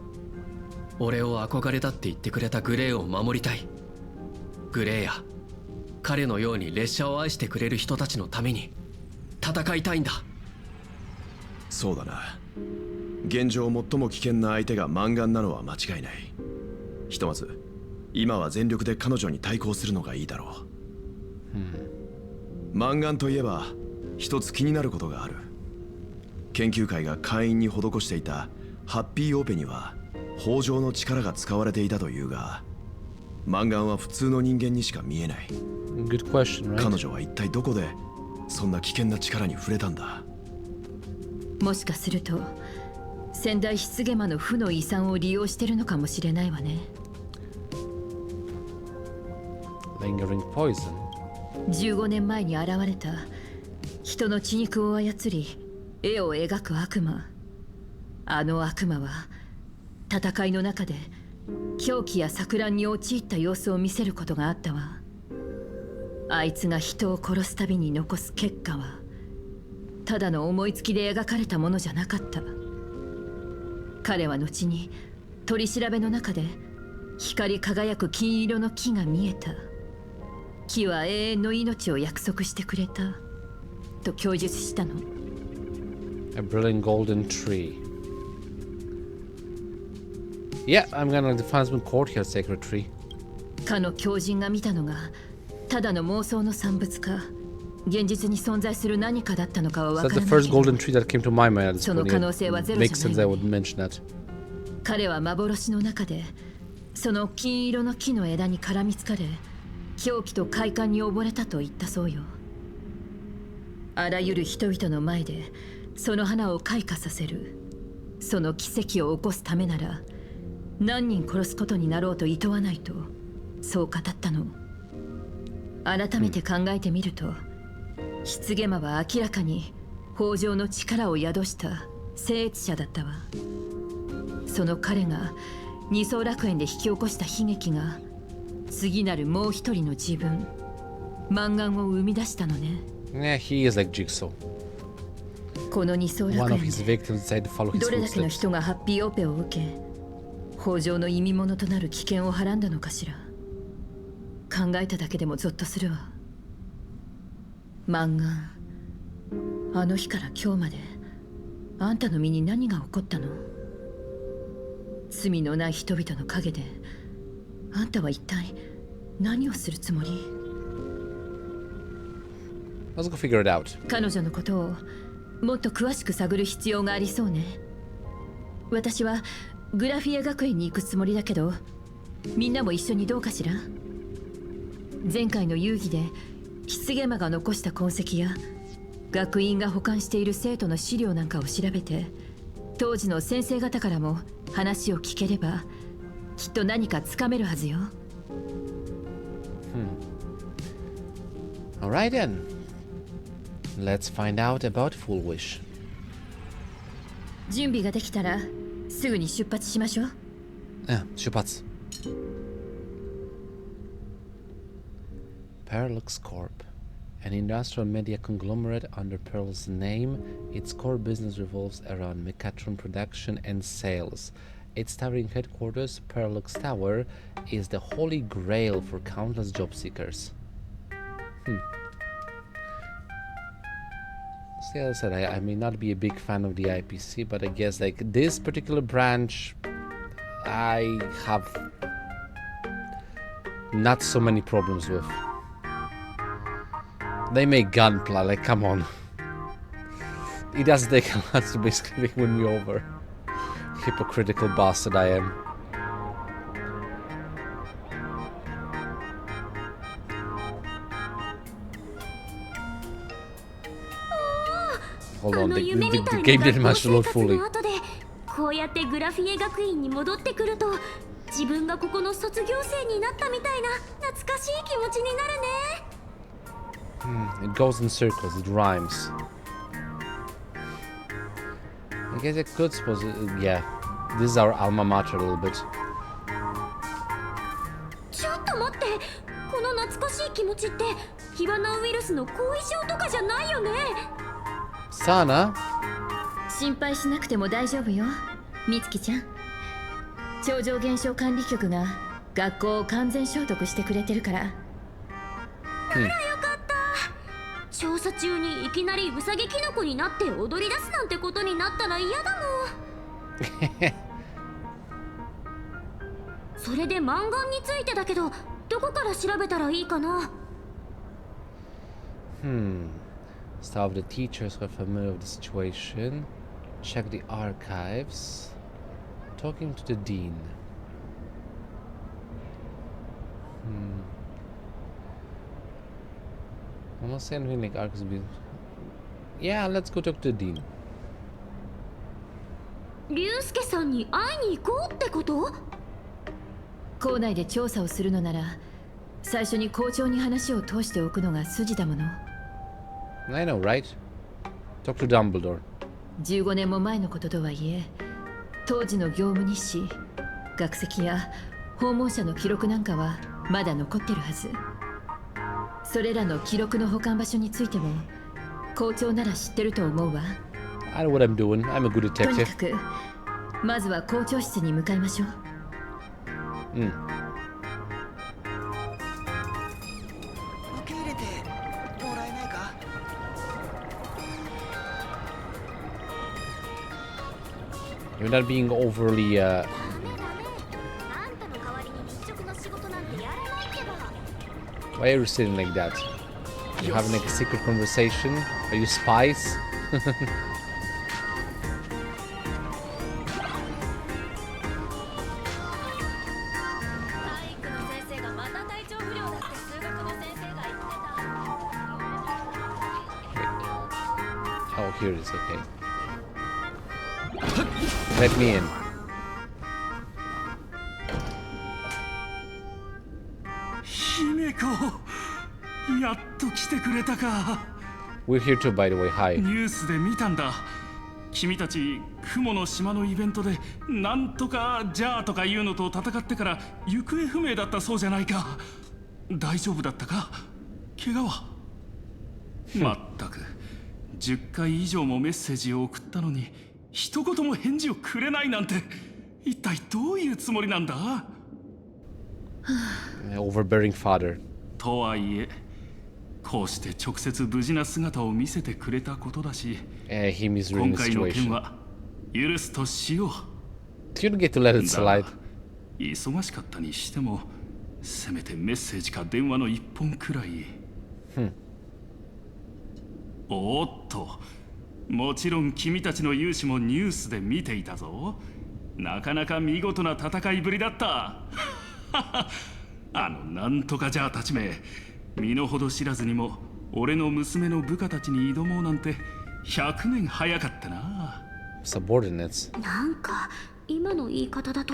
俺を憧れだって言ってくれたグレーを守りたい。グレーや彼のように列車を愛してくれる人たちのために戦いたいんだ。そうだな。現状最も危険な相手がマンガンなのは間違いない。ひとまず今は全力で彼女に対抗するのがいいだろう。マンガンといえば一つ気になることがある。研究会が会員に施していたハッピーオペには豊穣の力が使われていたというが、マンガンは普通の人間にしか見えない。 Good question, right? 彼女は一体どこでそんな危険な力に触れたんだ。もしかすると仙台湿ゲマの負の遺産を利用してるのかもしれないわね。 Lingering poison. 15年前に現れた人の血肉を操り絵を描く悪魔。あの悪魔は戦いの中で狂気や錯乱に陥った様子を見せることがあったわ。あいつが人を殺すたびに残す結果はただの思いつきで描かれたものじゃなかった。彼は後に取り調べの中で光り輝く金色の木が見えた。木は永遠の命を約束してくれたと供述したの。 A brilliant golden tree. Yeah, I'm gonna define some court here, sacred tree. かの狂人が見たのがただの妄想の産物か現実に存在する何かだったのかは So 分 that's から the ない first けど golden tree that came to my mind at this その point. 可能性はゼ It ロ makes じゃ sense な I い would mention that. 彼は幻の中でその金色の木の枝に絡みつかれ狂気と快感に溺れたと言ったそうよ。あらゆる人々の前でその花を開花させる。その奇跡を起こすためなら何人殺すことになろうと厭わないとそう語ったの。改めて考えてみると、漆毛間は明らかに北条の力を宿した聖越者だったわ。その彼が二層楽園で引き起こした悲劇が、次なるもう一人の自分、満願を生み出したのね。Yeah, he is like Jigsaw. この二層 One 楽 of 園 his で victims decided to follow his どれだけの footsteps. 人がハッピーオペを受け、北条の意味物となる危険をはらんだのかしら。考えただけでもゾッとするわ。満願、あの日から今日まであんたの身に何が起こったの？罪のない人々の陰であんたは一体何をするつもり？ Let's go figure it out. 彼女のことをもっと詳しく探る必要がありそうね。私はグラフィア学園に行くつもりだけど、みんなも一緒にどうかしら？前回の遊戯で漆毛間が残した痕跡や学院が保管している生徒の資料なんかを調べて、当時の先生方からも話を聞ければきっと何かつかめるはずよ。Alright then. Let's find out about Full Wish. 準備ができたらすぐに出発しましょう。出発。Perlux Corp, an industrial media conglomerate under Pearl's name. Its core business revolves around Mechatron production and sales. Its towering headquarters, Perlux Tower, is the holy grail for countless job seekers. So as I said, I may not be a big fan of the IPC, but I guess like this particular branch, I have not so many problems with. They make gunpla, like come on. It doesn't take a lot to basically win me over. Hypocritical bastard I am. Hold on, the game didn't match the load fully. こうやってグラフィエ学院に戻ってくると、自分がここの卒業生になったみたいな懐かしい気持ちになるね。It goes in circles, it rhymes. I guess I could suppose, yeah, this is our alma mater a little bit. ちょっと待って、この懐かしい気持ちって火花ウイルスの後遺症とかじゃないよね。Sana? 心配しなくても大丈夫よ、美月ちゃん。超常現象管理局が学校を完全消毒してくれてるから。あらよかった。調査中にいきなりウサギキノコになって踊り出すなんてことになったら嫌だもん。それで満願についてだけど、どこから調べたらいいかな。Start with the teachers who are familiar with the situation. Check the archives. Talking to the dean. I must say anything like archives. Yeah, let's go talk to the dean. 竜介さんに会いに行こうってこと？校内で調査をするのなら、最初に校長に話を通しておくのが筋だもの。I know, right? Talk to Dumbledore. 15年も前のこととはいえ、当時の業務日誌、学籍や訪問者の記録なんかはまだ残ってるはず。それらの記録の保管場所についても校長なら知ってると思うわ。I know what I'm doing. I'm a good とに detective. かくまずは校長室に向かいましょう。受け入れてもらえないか？ You're not being overly ダメダメ。あんたの代わりに日直の仕事なんてやらないけば。 Why are you sitting like that? You having like a secret conversation? Are you spies? 体育の先生がまた体調不良だって数学の先生が言ってた。 Oh, here it is. Okay. Let me in. 姫子、やっと来てくれたか。 We're here too, by the way. Hi. ニュースで見たんだ。君たち雲の島のイベントでなんとかじゃあとかいうのと戦ってから行方不明だったそうじゃないか。大丈夫だったか？怪我は？まったく10回以上もメッセージを送ったのに一言も返事をくれないなんて、一体どういうつもりなんだ？ Overbearing father. とはいえこうして直接無事な姿を見せてくれたことだし、 Him is really 今 in the 回の件 situation. は許すとしよう。 You don't get to let it だが slide. 忙しかったにしてもせめてメッセージか電話の一本くらい。おっと、もちろん君たちの勇姿もニュースで見ていたぞ。なかなか見事な戦いぶりだった。なんとかじゃあたちめ、身の程知らずにも俺の娘の部下たちに挑もうなんて100年早かったな。 Subordinates. なんか今の言い方だと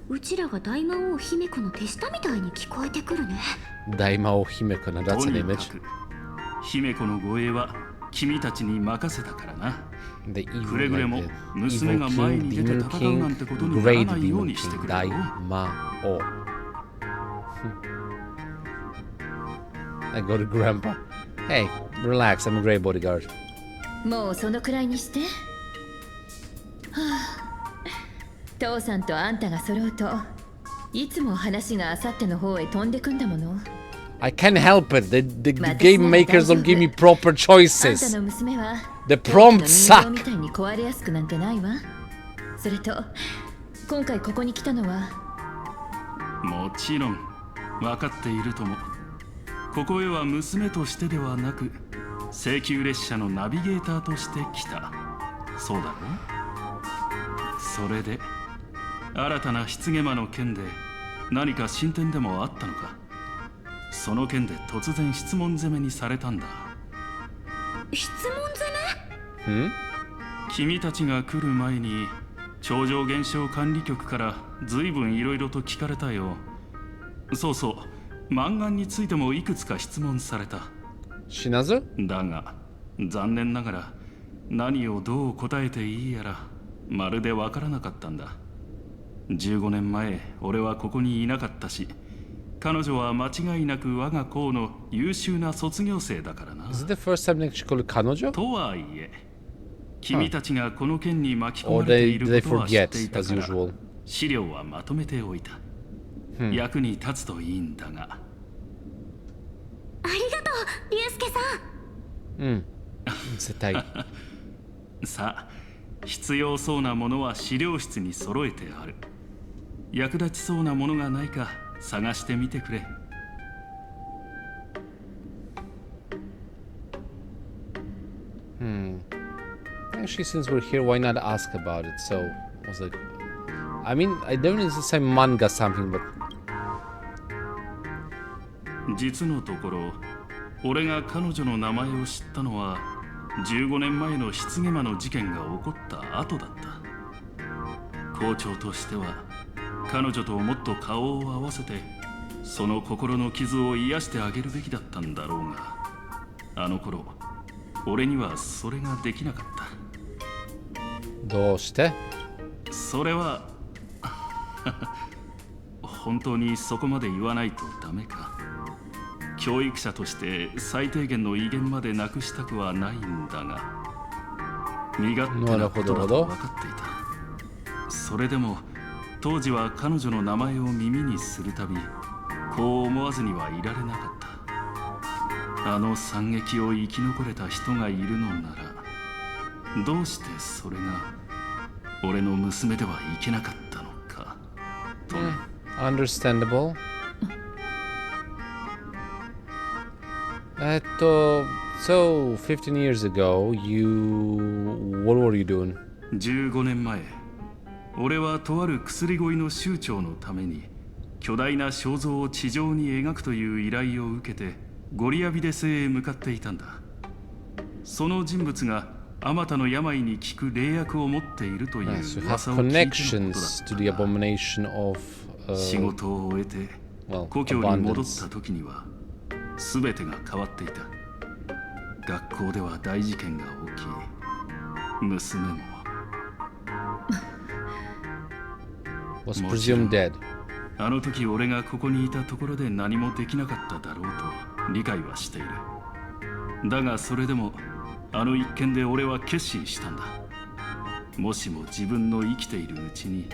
うちらが大魔王姫子の手下みたいに聞こえてくるね。大魔王姫子な。That's と an にか image. く姫子の護衛は君たちに任せたからな。 The くれ evil, ぐれも like the 娘 evil が前 king, に出て demon 戦うなんて king, ことになら great ないよう demon にして king, くれよ。大魔王. I go to grandpa. Hey, relax, I'm a great bodyguard. もうそのくらいにして。はあ、父さんとあんたが揃うといつも話があさっての方へ飛んでくんだもの。 I can't help it. The まあ game 私なら makers 大丈 don't 夫。 give me proper あんた choices. の娘は The 大き prompts な人形み suck. たいに壊れやすくなんてないわ。それと今回ここに来たのはもちろん分かっているとも。ここへは娘としてではなく請求列車のナビゲーターとして来た。そうだろう。それで新たな棺魔の件で何か進展でもあったのか？その件で突然質問攻めにされたんだ。質問攻め？ Hmm? 君たちが来る前に超常現象管理局から随分いろいろと聞かれたよ。そうそう、マンガンについてもいくつか質問された。 Shinazu? だが残念ながら何をどう答えていいやらまるでわからなかったんだ。15年前俺はここにいなかったし、彼女は間違いなく我が校の優秀な卒業生だからな。 Is it the first time they call it Kanojo? とはいえ君たちがこの件に巻き込 Or まれて they, い they ることは知ってい forget, た as から usual. 資料はまとめておいた。役に立つといいんだが。ありがとう、竜介さん。絶対。さあ、必要そうなものは資料室に揃えてある。役立ちそうなものがないか探してみてくれ。Actually, since we're here, why not ask about it? So, I was like, I mean, I don't need to say manga something, but 実のところ、俺が彼女の名前を知ったのは15年前の棺魔の事件が起こった後だった。校長としては彼女ともっと顔を合わせてその心の傷を癒してあげるべきだったんだろうが、あの頃俺にはそれができなかった。どうして？それは本当にそこまで言わないとダメか。教育者として最低限の威厳までなくしたくはないんだが、身勝手なことだと分かっていた。それでも当時は彼女の名前を耳にするたびこう思わずにはいられなかった。あの惨劇を生き残れた人がいるのなら、どうしてそれが俺の娘ではいけなかったのかとね。Understandable. So 15 years ago, what were you doing? 15年前、俺はとある薬乞いの州長のために巨大な肖像を地上に描くという依頼を受けてゴリアビデ星へ向かっていたんだ。その人物があまたの病に効く霊薬を持っているという Yes, you have 噂を聞いてのことだ connections っ to た the が、 abomination of 仕事を終えて well, 故郷に戻っ abundance. た時には全てが変わっていた。学校では大事件が起き、娘も Was presumed dead. あの時俺がここにいたところで何もできなかっただろうと理解はしている。だがそれでもあの一件で俺は決心したんだ。もしも自分の生きているうちに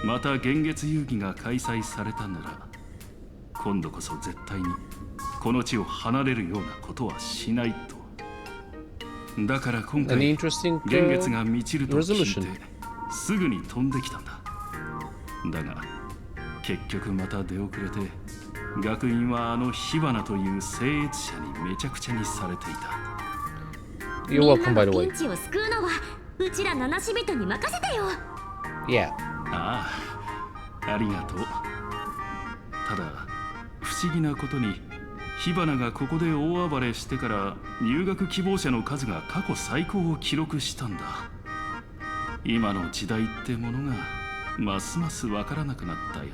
また幻月遊戯が開催されたなら、今度こそ絶対にこの地を離れるようなことはしないと。だから今回 An interesting 幻月が満ちると聞い resolution. てすぐに飛んできたんだ。だが結局また出遅れて、学院はあの火花という聖越者にめちゃくちゃにされていた。 You're みん welcome, な by の the way. ピンチを救うのはうちら七死人に任せてよ。 Yeah. ああ、ありがとう。ただ不思議なことに火花がここで大暴れしてから入学希望者の数が過去最高を記録したんだ。今の時代ってものがますますわからなくなったよ。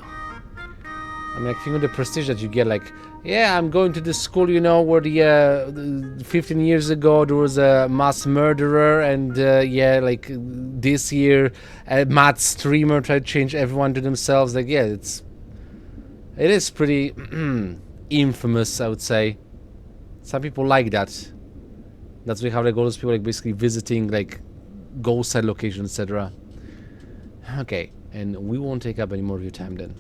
I mean, like, think of the prestige that you get. Like, yeah, I'm going to the school, you know, where the 15 years ago there was a mass murderer, and yeah, like this year, a mad streamer tried to change everyone to themselves. Like, yeah, it is pretty infamous, I would say. Some people like that. That's how they go. Those people like basically visiting like ghost side locations, etc. Okay, and we won't take up any more of your time then.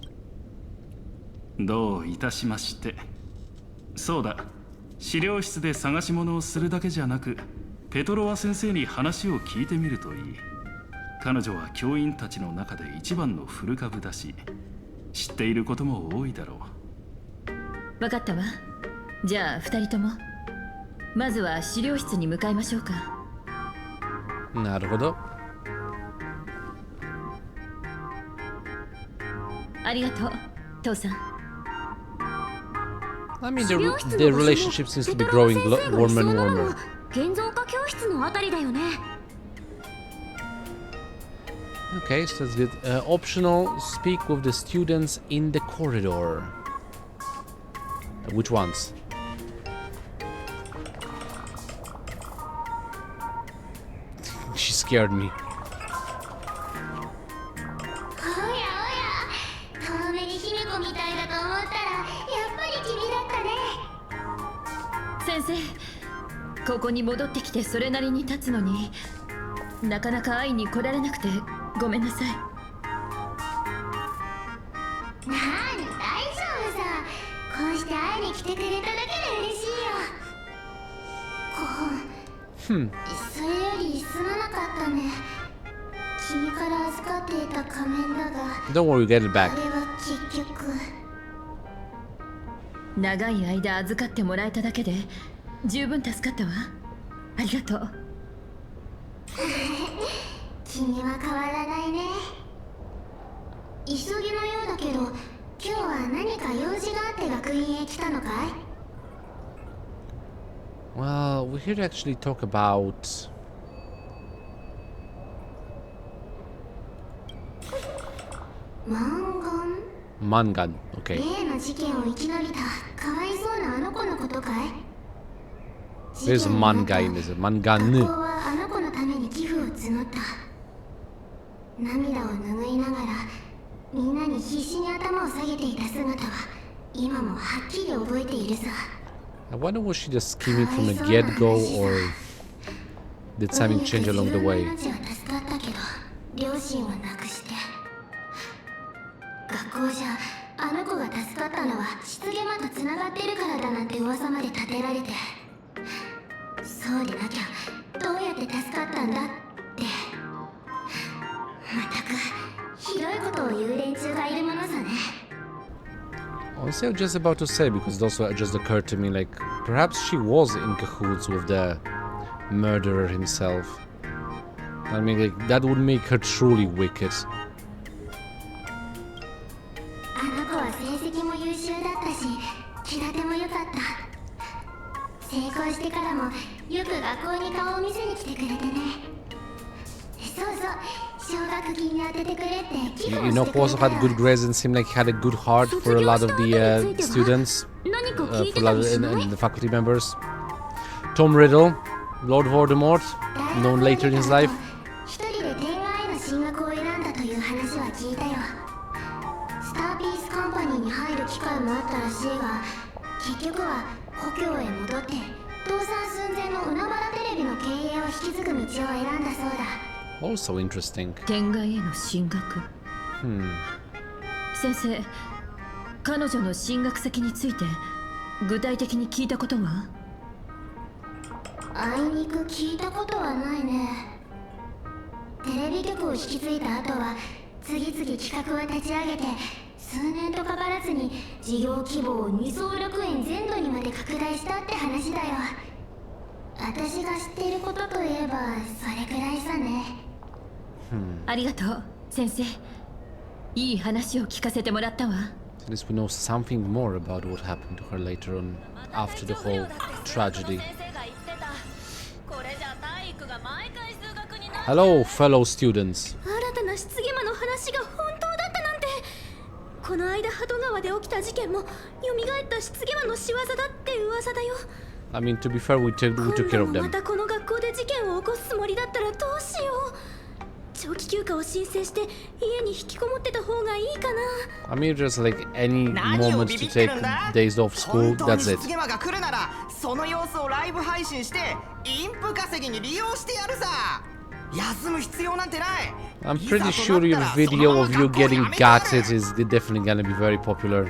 どういたしまして。そうだ、資料室で探し物をするだけじゃなく、ペトロワ先生に話を聞いてみるといい。彼女は教員たちの中で一番の古株だし、知っていることも多いだろう。分かったわ。じゃあ2人ともまずは資料室に向かいましょうか。なるほど。ありがとう、父さん。I mean, the relationship seems to be growing warmer and warmer. 現像化教室のあたりだよね。 Okay, so that's good. Optional, speak with the students in the corridor. Which ones? She scared me. おやおや、遠目に姫子みたいだと思ったらやっぱり君だったね。先生、ここに戻ってきてそれなりに経つのになかなか会いに来られなくてごめんなさい。なーに、大丈夫さ。こうして会いに来てくれただけで嬉しいよ。それよりすまなかったね。君から預かっていた仮面だが、 Don't worry, we'll get it あ back. れは結局。長い間預かってもらえただけで十分助かったわ。ありがとう。君は変わらないね。急ぎのようだけど、今日は何か用事があって学院へ来たのかい？ Well, we're here to actually talk about... マンガン？ Mangan. Okay. 例の事件を生き延びたかわいそうなあの子のことかい？ There's manga in this. 学校 Mangan. はあの子のために寄付を募った。涙を拭いながらみんなに必死に頭を下げていた姿は今もはっきり覚えているさ。 I wonder was she just scheming from the get-go or did something change along the way? 命は助かったけど両親を亡くして、学校じゃあの子が助かったのは失言魔とつながってるからだなんて噂まで立てられて、そうでなきゃどうやって助かったんだって、まったくひどいことを言う連中がいるものさね。 Honestly, I was just about to say, because it also just occurred to me, like, perhaps she was in cahoots with the murderer himself. I mean, like, that would make her truly wicked. あの子は成績も優秀だったし気立ても良かった。成功してからもよく学校に顔を見せに来てくれてね。そうそう、奨学金に当ててくれって寄付を You し know て who くれ also た had ら。 good grades and seemed like he had a good heart for a lot of the students? 何か the faculty members. Tom Riddle, Lord Voldemort, known later in his life. 一人で天外への進学を選んだという話は聞いたよ。スターピースカンパニーに入る機会もあったらしいが、結局は故郷へ戻って倒産寸前の海原テレビの経営を引き継ぐ道を選んだそうだ。Also interesting. 天外への進学。先生、彼女の進学先について具体的に聞いたことは？あいにく聞いたことはないね。テレビ局を引き継いだ後は次々企画を立ち上げて、数年とかからずに事業規模を2総楽園全土にまで拡大したって話だよ。私が知っていることといえばそれくらいさね。ありがとう、先生。いい話を聞かせてもらったわ。At least we know something more about what happened to her later on, after the whole tragedy. Hello, fellow students. 新たな失言魔の話が本当だったなんて。この間鳩川で起きた事件も蘇った失言魔の仕業だって噂だよ。I mean, to be fair, we took care of 今度も them. またこの学校で事件を起こすつもりだったらどうしよう。長期休暇を申請して家に引きこもってた方がいいかな。I mean, just like any moment to take days off school, that's it. 失言魔が来るならその様子をライブ配信してインプ稼ぎに利用してやるさ。休む必要なんてない。 I'm pretty sure your video of you getting gutted is definitely gonna be very popular.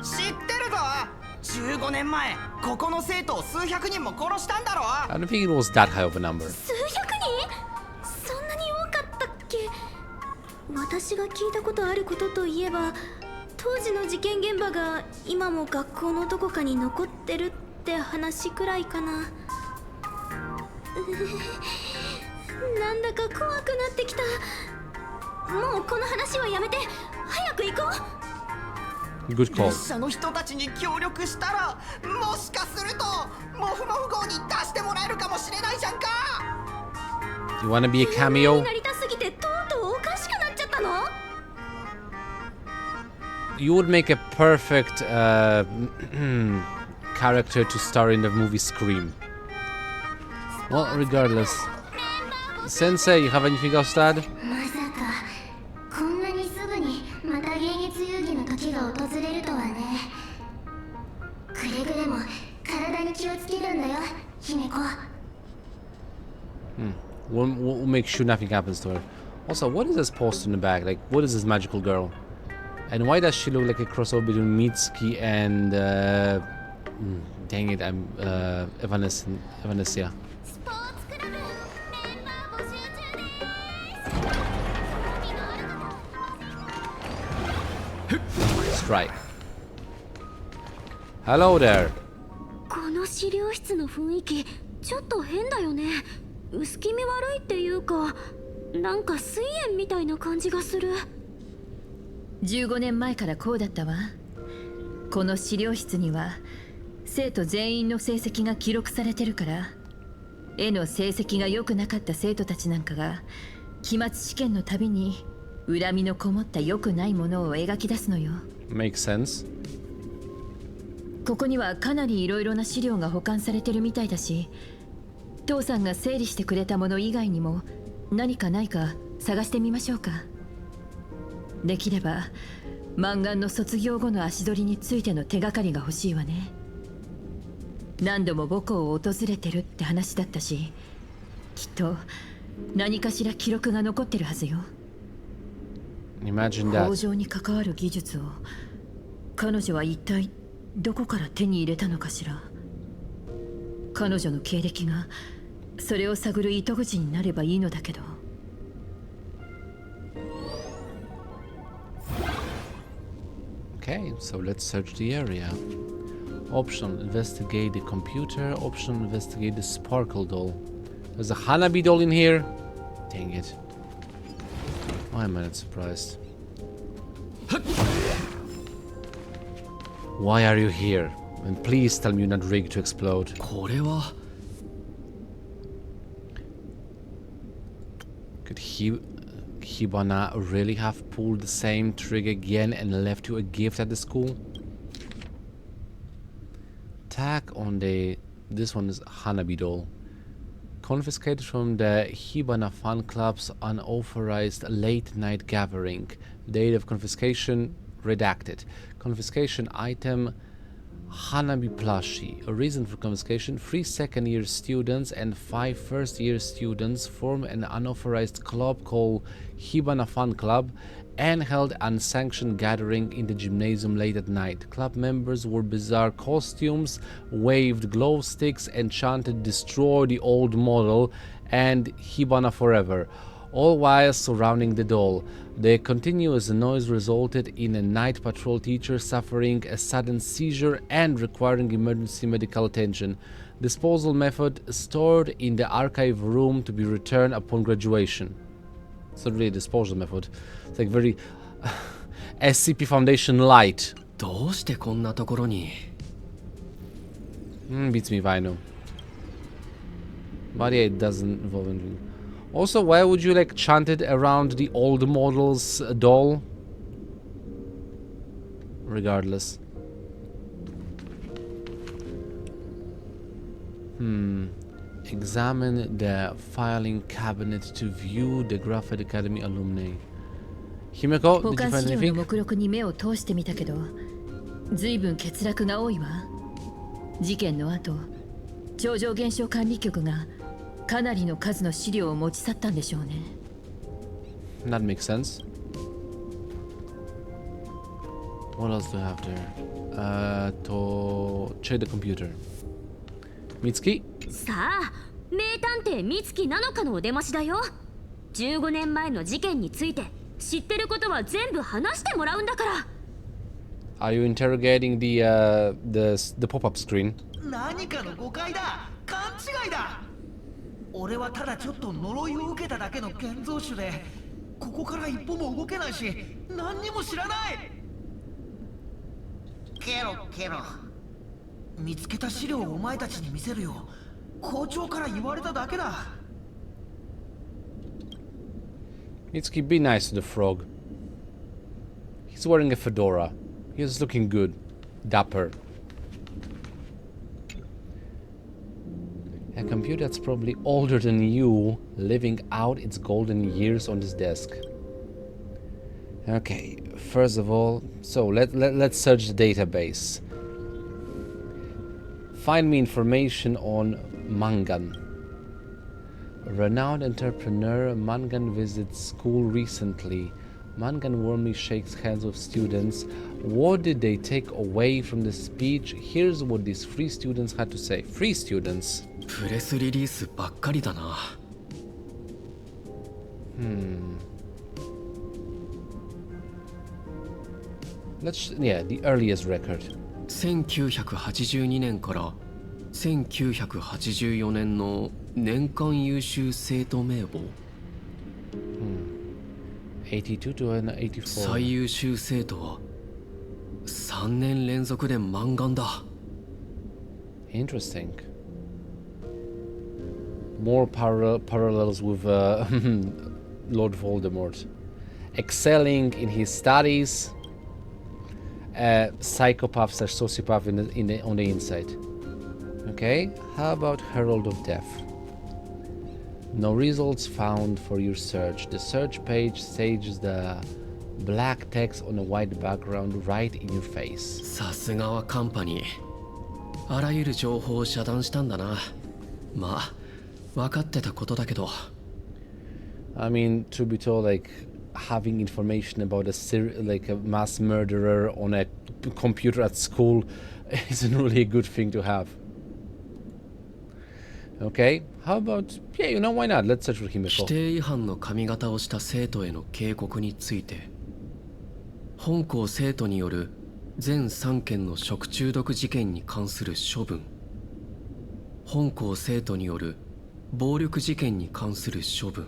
知ってるぞ。15年前ここの生徒を数百人も殺したんだろ。 I don't think it was that high of a number. 数百人？そんなに多かったっけ？私が聞いたことあることといえば、当時の事件現場が今も学校のどこかに残ってるって話くらいかな。なんだか怖くなってきた。もうこの話はやめて、早く行こう。 Good call. 列車の人たちに協力したら、もしかするとモフモフ号に出してもらえるかもしれないじゃんか。 You wanna be a 有名 cameo? になりたすぎてとうとうおかしくなっちゃったの？ You would make a perfect character to star in the movie Scream. Well, regardless. Sensei, you have anything else to add? まさかこんなにすぐにまた現実遊戯の時が訪れるとはね。くれぐれも体に気をつけるんだよ、姫子。We'll make sure nothing happens to her. Also, what is this poster in the back? Like, what is this magical girl? And why does she look like a crossover between Mitsuki and dang it, I'm Evanesia. Strike. Hello there. この資料室の雰囲気ちょっと変だよね。薄気味悪いっていうか、なんか水煙みたいな感じがする。15年前からこうだったわ。この資料室には生徒全員の成績が記録されてるから、絵の成績が良くなかった生徒たちなんかが期末試験のたびに恨みのこもった良くないものを描き出すのよ。 Makes sense. ここにはかなりいろいろな資料が保管されてるみたいだし、父さんが整理してくれたもの以外にも何かないか探してみましょうか。できればマンガンの卒業後の足取りについての手がかりが欲しいわね。何度も母校を訪れてるって話だったし、きっと何かしら記録が残ってるはずよ。 Imagine 工 that. 場に関わる技術を彼女は一体どこから手に入れたのかしら。彼女の経歴がそれを探る糸口になればいいのだけど。Okay, so let's search the area. Option, investigate the computer. Option, investigate the sparkle doll. There's a Hanabi doll in here. Dang it. Why am I not surprised? Why are you here? And please tell me you're not rigged to explode. これは Could Hibana really have pulled the same trick again and left you a gift at the school? attack on the... This one is Hanabi doll. Confiscated from the Hibana Fan Club's unauthorized late-night gathering. Date of confiscation redacted. Confiscation item Hanabi plushie. A reason for confiscation: 3 second-year students and 5 first-year students form an unauthorized club called Hibana Fan Club and held unsanctioned gathering in the gymnasium late at night. Club members wore bizarre costumes, waved glow sticks, and chanted "Destroy the old model" and "Hibana forever," all while surrounding the doll. The continuous noise resulted in a night patrol teacher suffering a sudden seizure and requiring emergency medical attention. Disposal method: stored in the archive room to be returned upon graduation. It's not really a disposal method. It's like very SCP Foundation light. どうしてこんなところに Beats me if I know. But yeah, it doesn't involve anything. Also, why would you like chant it around the old model's doll? Regardless. Examine the filing cabinet to view the Graphite Academy alumni. Himeko, 保 did you 管 find 資料の anything? 目録に目を通してみたけど、随分欠落が多いわ。事件の後、超常現象管理局がかなりの数の資料を持ち去ったんでしょうね。That makes sense. What else do I have there? To check the computer. Mitsuki? さあ、名探偵美月なのかのお出ましだよ。15年前の事件について知ってることは全部話してもらうんだから。 Are you interrogating the pop-up screen? 何かの誤解だ。勘違いだ。俺はただちょっと呪いを受けただけの建造種で、ここから一歩も動けないし、何にも知らない。ケロケロ。見つけた資料をお前たちに見せるよ。校長から言われただけだ。Mitsuki, be nice to the frog. He's wearing a fedora. He's looking good. Dapper. A computer that's probably older than you, living out its golden years on this desk. Okay, first of all, so let's search the database. Find me information on Mangan. A renowned entrepreneur, Mangan visits school recently. Mangan warmly shakes hands with students. What did they take away from the speech? Here's what these 3 students had to say. 3 students. プレスリリースばっかりだな。Yeah, the earliest record. 1982年から1984年の年間優秀生徒名簿。82 to 84. 最優秀生徒は3年連続で満貫だ。Interesting. More parallels with Lord Voldemort. Excelling in his studies. Psychopaths are sociopath on the inside. Okay, how about Herald of Death? No results found for your search. The search page stages the black text on a white background right in your face. さすがはカンパニー。あらゆる情報を遮断したんだな。まあ、分かってたことだけど。I mean, to be told, like having information about a mass murderer on a computer at school isn't really a good thing to have. Okay, how about, yeah, you know, why not? Let's search for Himeko. 規定違反の髪型をした生徒への警告について、本校生徒による全3件の食中毒事件に関する処分、本校生徒による暴力事件に関する処分。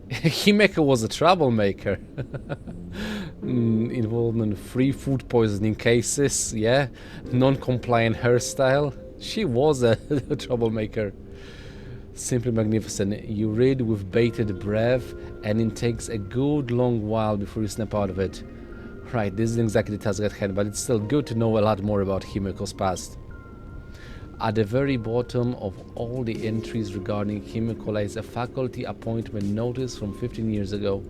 Himeko was a troublemaker. Involvement in 3 food poisoning cases, yeah, non-compliant hairstyle. She was a troublemaker. Simply magnificent. You read with bated breath, and it takes a good long while before you snap out of it. Right, this isn't exactly the task at hand, but it's still good to know a lot more about Himiko's past. At the very bottom of all the entries regarding Himiko lies a faculty appointment notice from 15 years ago.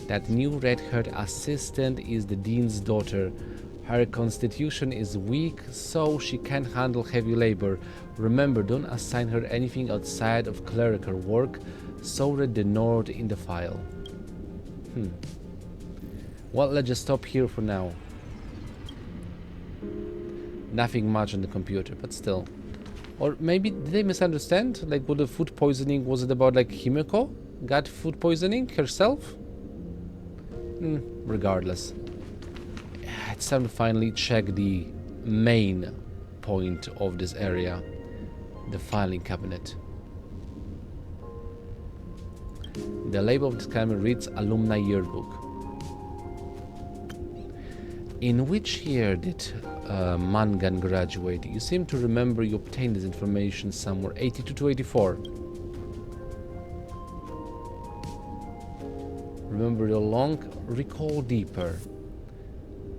That new red-haired assistant is the dean's daughter. Her constitution is weak, so she can't handle heavy labor. Remember, don't assign her anything outside of clerical work. So read the note in the file. Well, let's just stop here for now. Nothing much on the computer, but still. Or maybe did they misunderstand? Like, what the food poisoning, was it about like Himiko got food poisoning herself? Regardless. It's time to finally check the main point of this area. The filing cabinet. The label of this cabinet reads Alumni Yearbook. In which year did Mangan graduate? You seem to remember you obtained this information somewhere. 82 to 84. Remember the long? Recall deeper.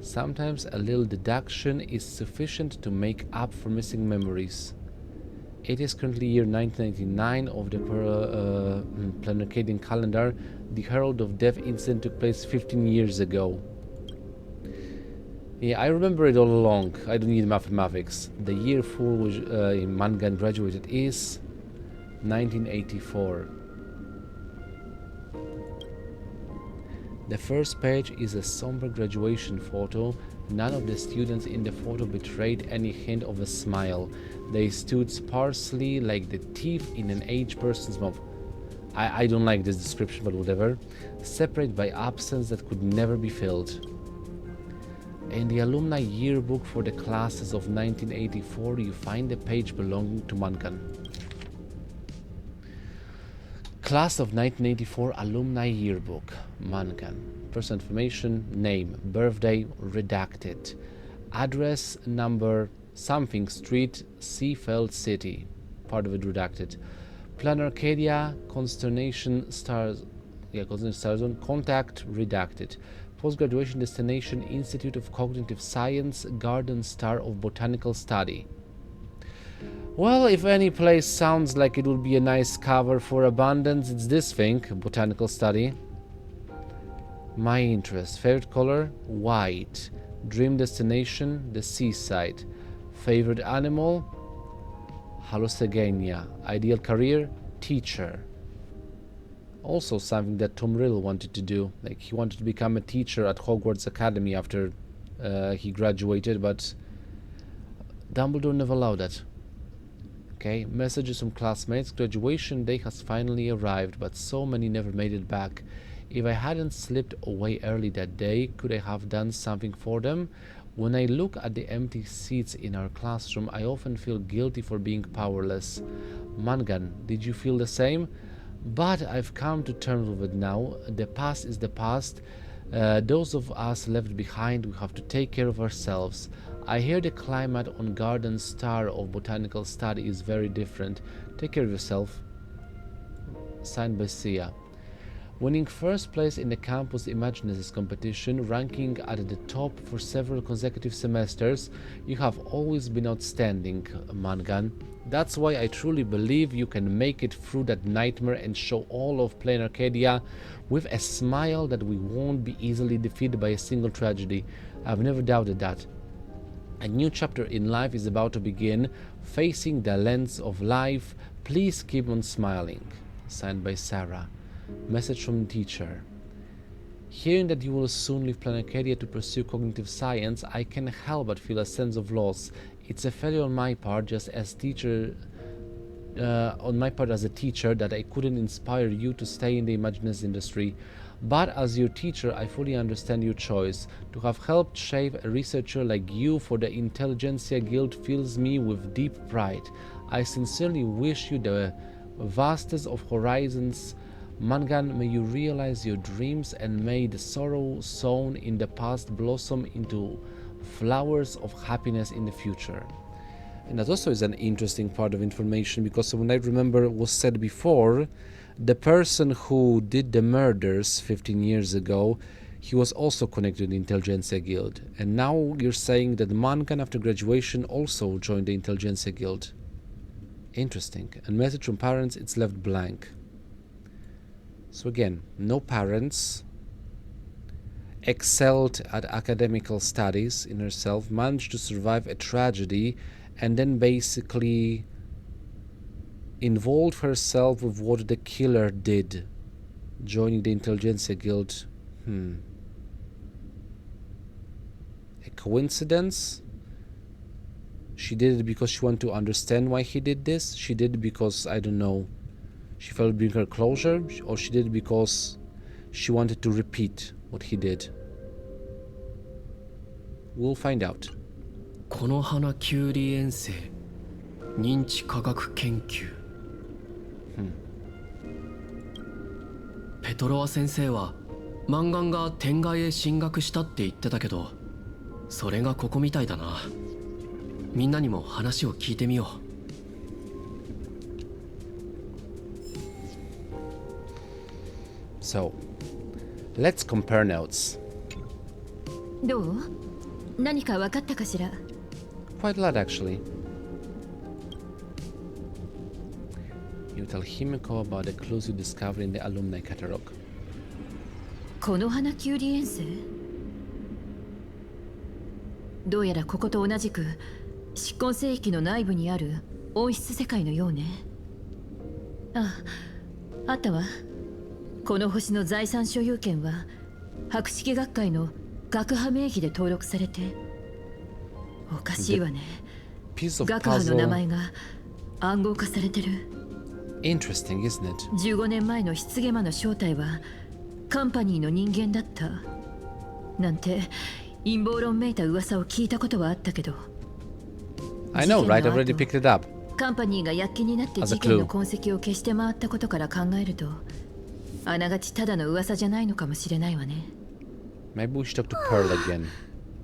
Sometimes a little deduction is sufficient to make up for missing memories. It is currently year 1999 of the Planarcadian calendar. The Herald of Death incident took place 15 years ago. Yeah, I remember it all along. I don't need mathematics. The year for which Mangan graduated is 1984. The first page is a somber graduation photo. None of the students in the photo betrayed any hint of a smile. They stood sparsely like the teeth in an aged person's mouth. I don't like this description, but whatever. Separate by absence that could never be filled. In the alumni yearbook for the classes of 1984, you find a page belonging to Mangan. Class of 1984 alumni yearbook, Mangan. Personal information, name, birthday, redacted. Address, number, something street, Seafeld City. Part of it redacted. Planarcadia, Consternation Stars, Consternation Star Zone, contact, redacted. Post-graduation destination, Institute of Cognitive Science, Garden Star of Botanical Study. Well, if any place sounds like it would be a nice cover for Abundance, it's this thing, Botanical Study. My interest, favorite color, white. Dream destination, the seaside. Favorite animal, Hallucigenia. Ideal career, teacher. Also something that Tom Riddle wanted to do. Like, he wanted to become a teacher at Hogwarts Academy after he graduated, but Dumbledore never allowed that. Okay, messages from classmates. Graduation day has finally arrived, but so many never made it back. If I hadn't slipped away early that day, could I have done something for them? When I look at the empty seats in our classroom, I often feel guilty for being powerless. Mangan, did you feel the same? But I've come to terms with it now. The past is the past. Those of us left behind, we have to take care of ourselves. I hear the climate on Garden Star of Botanical Study is very different. Take care of yourself. Signed by Sia. Winning first place in the campus Imaginaries competition, ranking at the top for several consecutive semesters, you have always been outstanding, Mangan. That's why I truly believe you can make it through that nightmare and show all of Plain Arcadia with a smile that we won't be easily defeated by a single tragedy. I've never doubted that. A new chapter in life is about to begin, facing the lens of life. Please keep on smiling. Signed by Sarah. Message from teacher. Hearing that you will soon leave Planarcadia to pursue cognitive science, I can't help but feel a sense of loss. It's a failure on my part, just as teacher, as a teacher, that I couldn't inspire you to stay in the Imaginaries industry. But as your teacher, I fully understand your choice. To have helped shape a researcher like you for the Intelligentsia Guild fills me with deep pride. I sincerely wish you the vastest of horizons. Mangan, may you realize your dreams, and may the sorrow sown in the past blossom into flowers of happiness in the future. And that also is an interesting part of information, because when I remember it was said before, the person who did the murders 15 years ago, he was also connected to the Intelligentsia Guild. And now you're saying that Mangan after graduation also joined the Intelligentsia Guild. Interesting. And message from parents, it's left blank. So again, no parents, excelled at academical studies in herself, managed to survive a tragedy, and then basically involved herself with what the killer did, joining the Intelligentsia Guild. A coincidence? She did it because she wanted to understand why he did this? She did it because, I don't know, she felt it bring her closure? Or she did it because she wanted to repeat what he did? We'll find out. この花キュウリ遠征認知科学研究、ペトロワ先生はマンガンが天外へ進学したって言ってたけど、それがここみたいだな。みんなにも話を聞いてみよう。So, let's compare notes. どう？何か分かったかしら？ Quite a lot, actually. You tell Himiko about the clues you discovered in the alumni catalog. この花キュウリ遠征？どうやらここと同じく執根聖域の内部にある温室世界のようね。あったわ。この星の財産所有権は博識学会の学派名義で登録されて、おかしいわね。学派の名前が暗号化されてる。Interesting, isn't it? 15年前の失言魔の正体はカンパニーの人間だったなんて陰謀論めいた噂を聞いたことはあったけど。I know, right? I've already picked it up. カンパニーが躍起になって事件の痕跡を消して回ったことから考えると、あながちただの噂じゃないのかもしれないわね。Maybe we should talk to Pearl again.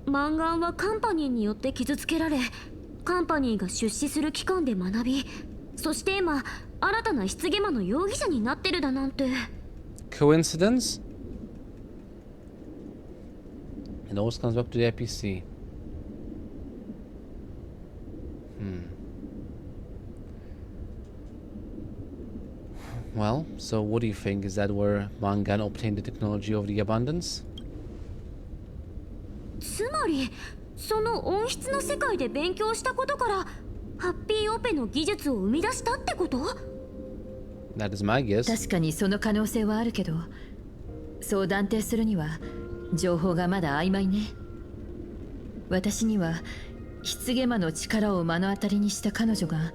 マンガンはカンパニーによって傷つけられ、カンパニーが出資する機関で学び、そして今新たな失言魔の容疑者になってるだなんて。Coincidence? It always comes back to the IPC. Well, so what do you think? Is that where Mangan obtained the technology of the abundance? つまり、その温室の世界で勉強したことからハッピーオペの技術を生み出したってこと？ That is my guess. 確かにその可能性はあるけど、そう断定するには情報がまだ曖昧ね。私には失言魔の力を目の当たりにした彼女が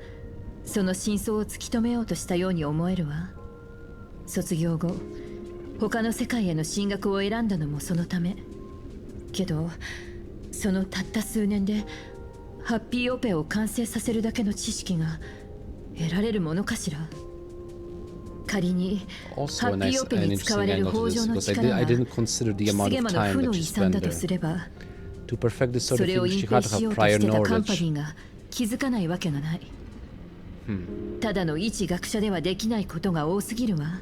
その真相を突き止めようとしたように思えるわ。卒業後、他の世界への進学を選んだのもそのため。けど、そのたった数年でハッピーオペを完成させるだけの知識が得られるものかしら。仮にハッピーオペに使われる北条の力が失言魔の負の遺産だとすれば、それを隠蔽しようとしてたカンパニーが気づかないわけがない。ただの一学者ではできないことが多すぎるわ。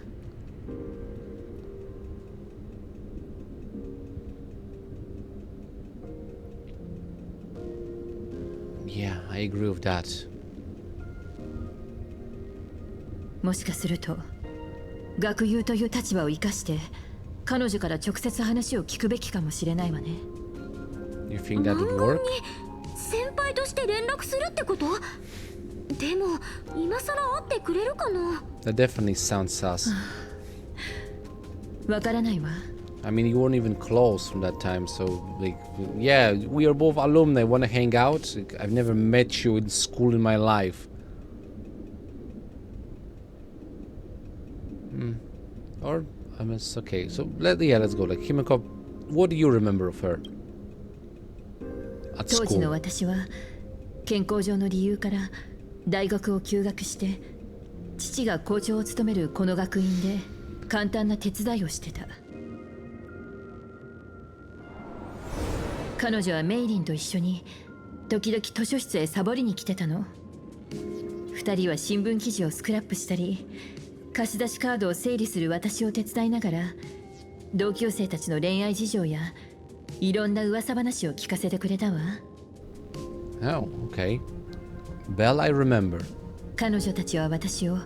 Yeah, I agree with that. もしかすると学友という立場を生かして彼女から直接話を聞くべきかもしれないわね。You think that would work? 先輩として連絡するってこと？でも今さら会ってくれるかな？ That definitely sounds sus. わからないわ。I mean, you weren't even close from that time, so like, yeah, we are both alumni. Want to hang out? Like, I've never met you in school in my life. Or I mean, it's okay. So let's go. Like Himiko, what do you remember of her at 当時の school? 私は健康上の理由から大学を休学して、父が校長を務めるこの学院で簡単な手伝いをしてた。彼女はメイリンと一緒に時々図書室へサボりに来てたの。二人は新聞記事をスクラップしたり、貸し出しカードを整理する私を手伝いながら同級生たちの恋愛事情やいろんな噂話を聞かせてくれたわ。 Oh, okay. Bell, I remember. 彼女たちは私を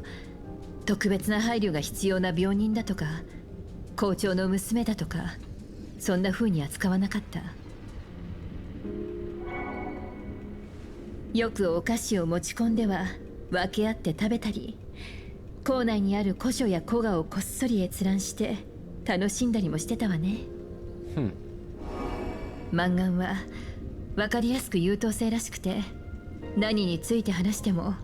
特別な配慮が必要な病人だとか校長の娘だとかそんな風に扱わなかった。よくお菓子を持ち込んでは分け合って食べたり、校内にある古書や古画をこっそり閲覧して楽しんだりもしてたわね。マンガンは分かりやすく優等生らしくて、何について話しても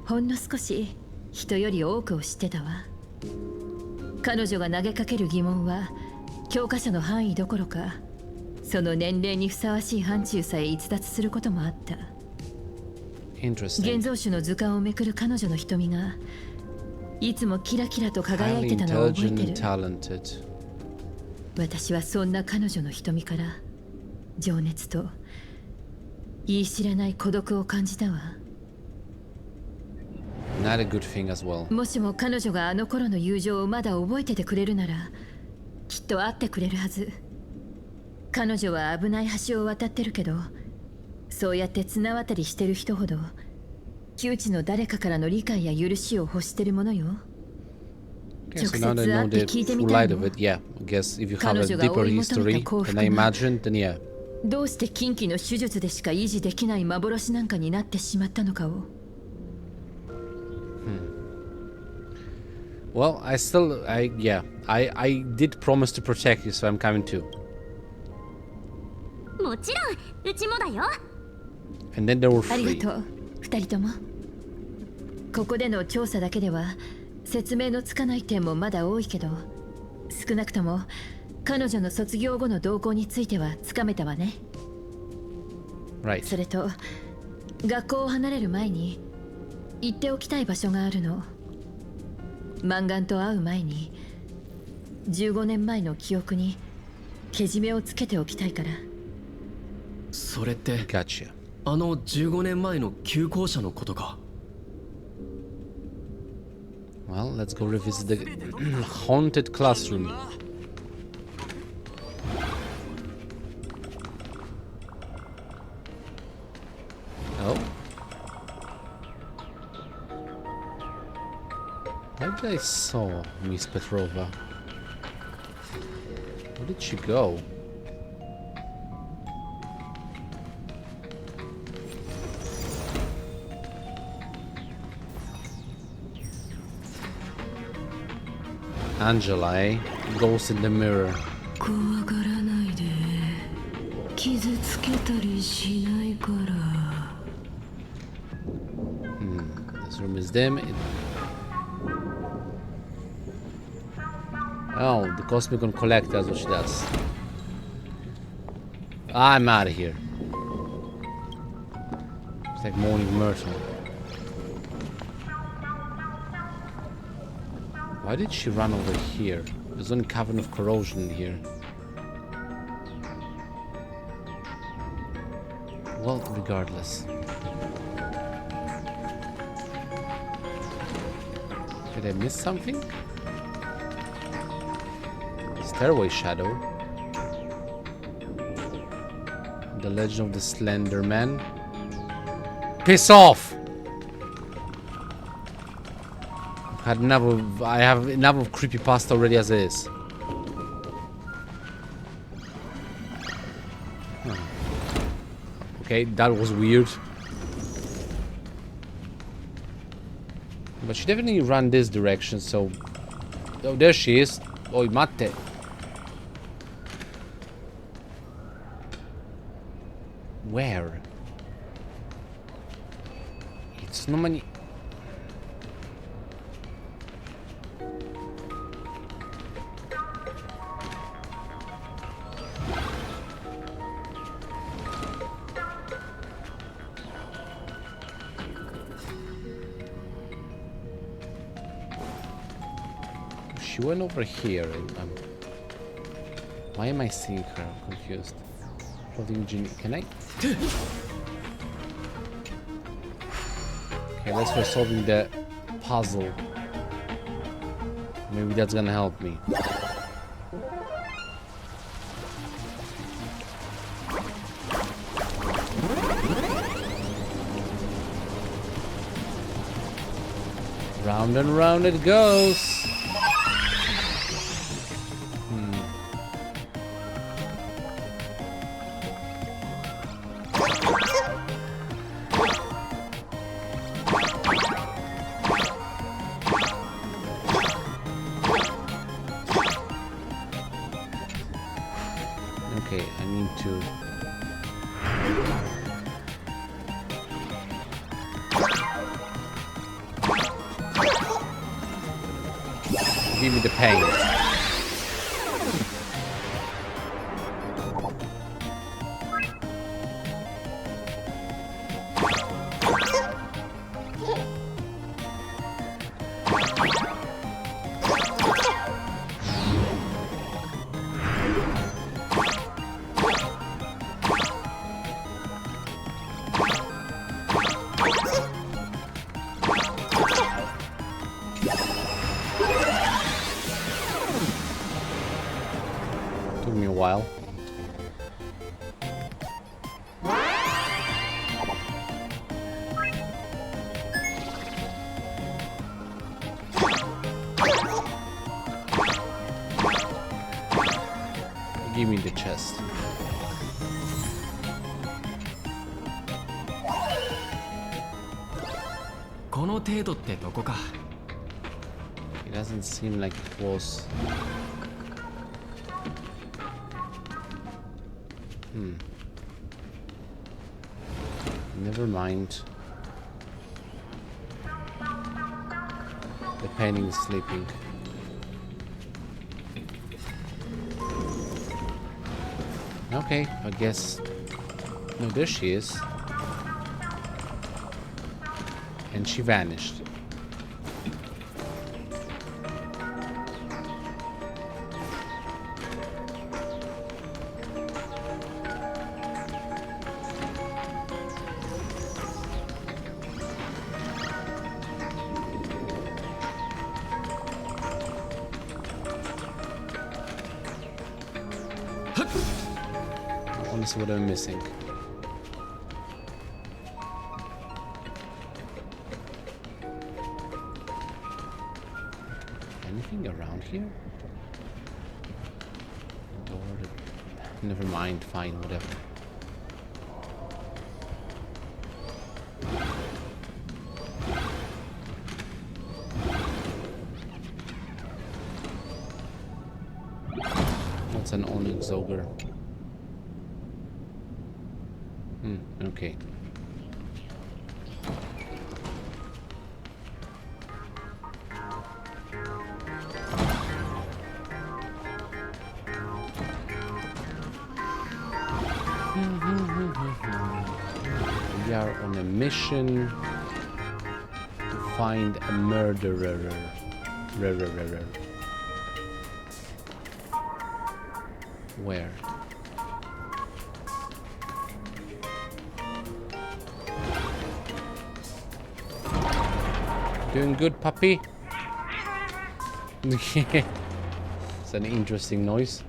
ほんの少し人より多くを知ってたわ。彼女が投げかける疑問は教科書の範囲どころか、その年齢にふさわしい範疇さえ逸脱することもあった。現像種の図鑑をめくる彼女の瞳がいつもキラキラと輝いてたのを覚えてる。私はそんな彼女の瞳から情熱と言い知れない孤独を感じたわ。Not a good thing as well. もしも彼女があの頃の友情をまだ覚えててくれるならきっと会ってくれるはず。彼女は危ない橋を渡ってるけど、そうやって綱渡りしてる人ほど窮地の誰かからの理解や許しを欲してるものよ。 Okay, so now that I know the full light of it, yeah. I guess if you have a deeper history than I imagined, then yeah. どうして近畿の手術でしか維持できない幻なんかになってしまったのかを。Well, I did promise to protect you, so I'm coming too. もちろんうちもだよ。 And then there were あり three. がとう、二人とも。ここでの調査だけでは説明のつかない点もまだ多いけど、少なくとも彼女の卒業後の動向についてはつかめたわね。 Right. それと学校を離れる前に行っておきたい場所があるの。マンガンと会う前に15年前の記憶にけじめをつけておきたいから。それって Gotcha. あの15年前の旧校舎のことか。 Well, let's go revisit the haunted classroom. Oh. Where did I saw Miss Petrova? Where did she go? Angela, eh? Ghost in the mirror. 怖がらないで。傷つけたりしないから。This room is dim. Oh, the Cosmicon Collector, that's what she does. I'm out of here. It's like Morning Myrtle. Why did she run over here? There's only cavern of corrosion in here. Well, regardless. Did I miss something? Stairway shadow. The Legend of the Slender Man. Piss off! I have enough of creepypasta already as is. Okay, that was weird. But she definitely ran this direction, so... Oh, there she is. Oi, mate. Where? It's no money. She went over here. Why am I seeing her? I'm confused. Can I? Okay, let's try solving the puzzle. Maybe that's gonna help me. Round and round it goes. Okay, I need to... Give me the pain. Took me a while. Give me the chest. It doesn't seem like it was. Never mind. The painting is sleeping. Okay, I guess. No, there she is. And she vanished. I want to see what I'm missing. Anything around here? Door. Never mind. Fine. Whatever. What's an onyx ogre? Okay. We are on a mission to find a murderer. Where? Doing good, puppy? It's an interesting noise.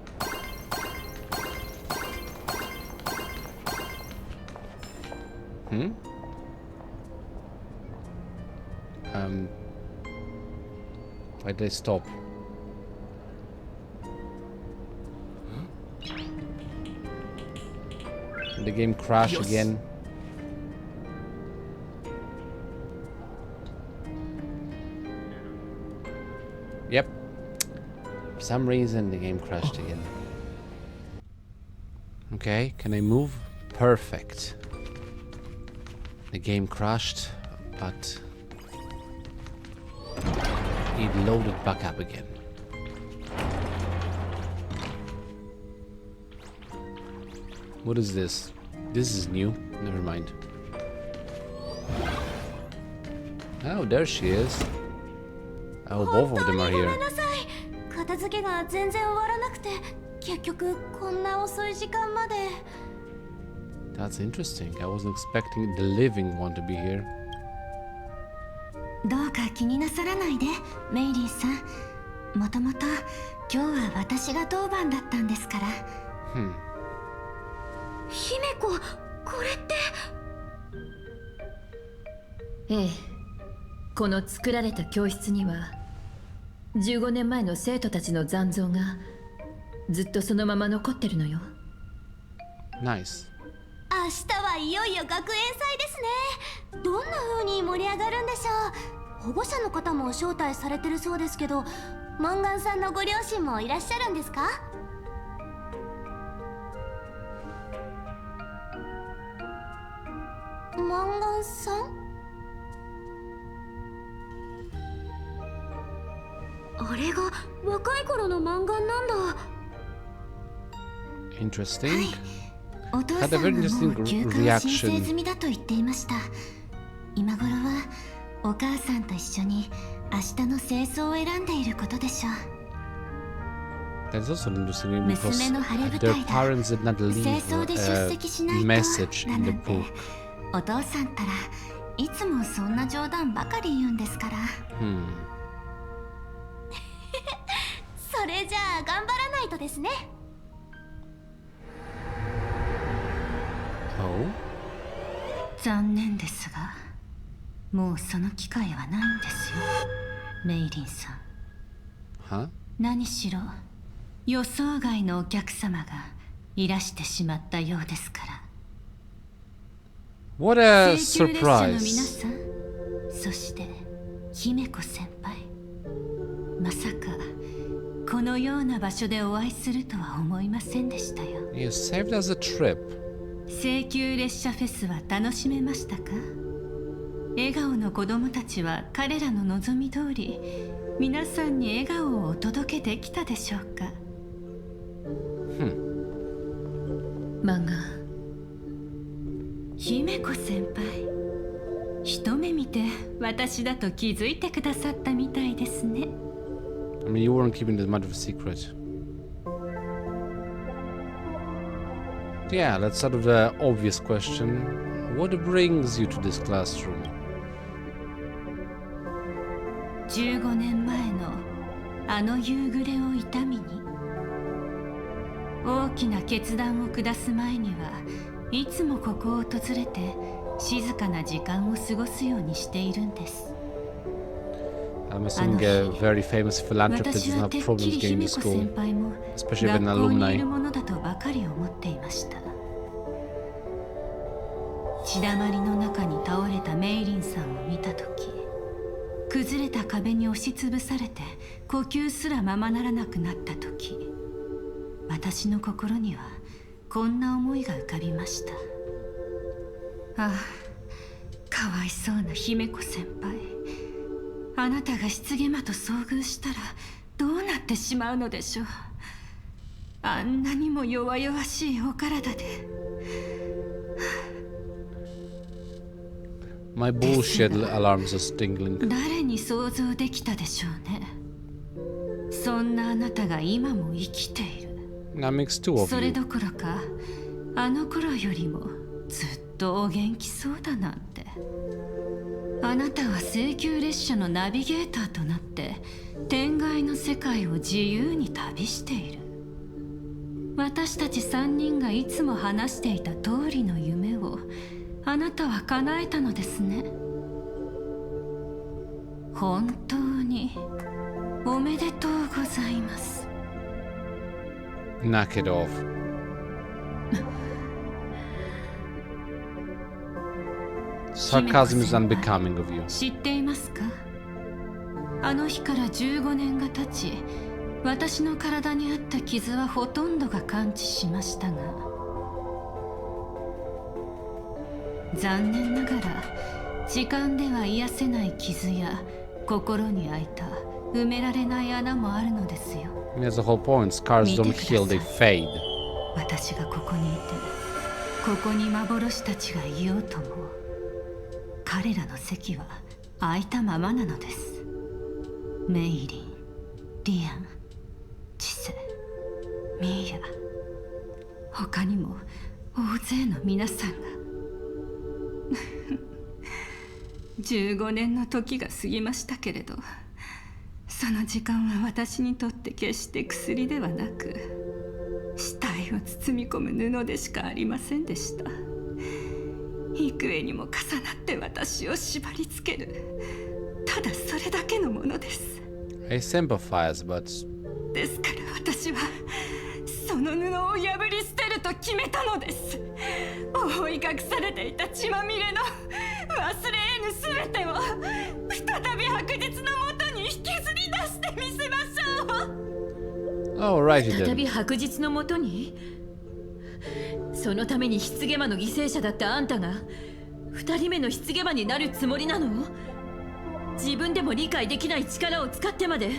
Why did I stop? Did the game crash again? Yep. For some reason the game crashed again. Okay, can I move? Perfect. The game crashed, but it loaded back up again. What is this? This is new. Never mind. Oh, there she is. Oh, both of them are here. 片付けが全然終わらなくて、結局こんな遅い時間まで。That's interesting. I wasn't expecting the living one to be here. どうか気になさらないで、メイリーさん。もともと今日は私が当番だったんですから。姫子、これって。ええ、この作られた教室には15年前の生徒たちの残像がずっとそのまま残ってるのよ。ナイス。明日はいよいよ学園祭ですね。どんな風に盛り上がるんでしょう。保護者の方も招待されてるそうですけど、マンガンさんのご両親もいらっしゃるんですか？マンガンさん？あれが若い頃の漫画なんだ。Interesting. お父さんはもう休暇を申請済みだと言っていました。今頃はお母さんと一緒に明日の清掃を選んでいることでしょう。That's also interesting because 娘の晴れ舞 their 台だ。 parents did not 清 leave 掃で出席しない a と message だ in the なんて book. お父さんったらいつもそんな冗談ばかり言うんですから。それじゃあ頑張らないとですね。Oh? 残念ですが、もうその機会はないんですよ、メイリンさん。Huh? 何しろ予想外のお客様がいらしてしまったようですから。 What a 請求列車の皆 surprise. さん、そして姫子先輩、まさかこのような場所でお会いするとは思いませんでしたよ。 You saved us a trip. 請求列車フェスは楽しめましたか？笑顔の子供たちは彼らの望み通り皆さんに笑顔をお届けできたでしょうか？漫画。姫子先輩、一目見て私だと気づいてくださったみたいですね。 I mean, you weren't keeping this much of a secret. Yeah, let's start with the obvious question. What brings you to this classroom? 15年前のあの夕暮れを痛みに、大きな決断を下す前にはいつもここを訪れて静かな時間を過ごすようにしているんです。 I'm assuming a very famous philanthropist 私 doesn't は have てっき problems り getting 姫 to 子先 school, 輩も especially 学 when 校にい alumni. るものだとばかり思っていました。血だまりの中に倒れたメイリンさんを見たとき、崩れた壁に押しつぶされて呼吸すらままならなくなったとき、私の心にはこんな思いが浮かびました。ああ、かわいそうな姫子先輩、あなたが失言魔と遭遇したらどうなってしまうのでしょう。あんなにも弱々しいお体で。My bullshit alarms are tingling. 誰に想像できたでしょうね。そんなあなたが今も生きている。That makes two of それ you. どころかあの頃よりもずっとお元気そうだなんて。あなたは請求列車のナビゲーターとなって天外の世界を自由に旅している。私たち3人がいつも話していた通りの夢をあなたは叶えたのですね。本当におめでとうございます。 Knock it off. Sarcasm is unbecoming of you. 知っていますか？あの日から15年が経ち、私の体にあった傷はほとんどが完治しましたが、残念ながら時間では癒せない傷や心に開いた埋められない穴もあるのですよ。 That's the whole point. Scars don't heal, they fade. 私がここにいて、ここに幻たちがいようとも、彼らの席は空いたままなのです。メイリン、リアン、チセ、ミーヤ、他にも大勢の皆さんが15年の時が過ぎましたけれど、その時間は私にとって決して薬ではなく、死体を包み込む布でしかありませんでした。幾重にも重なって私を縛り付けるただそれだけのものです。 I sympathize, but ですから私はその布を破り捨てると決めたのです。覆い隠されていた血まみれの忘れ得ぬすべてを再び白日のもとに引きずり出してみせましょう。 Alrighty 再び then. 白日のもとに。そのために棺魔の犠牲者だったあんたが2人目の棺魔になるつもりなの？自分でも理解できない力を使ってまで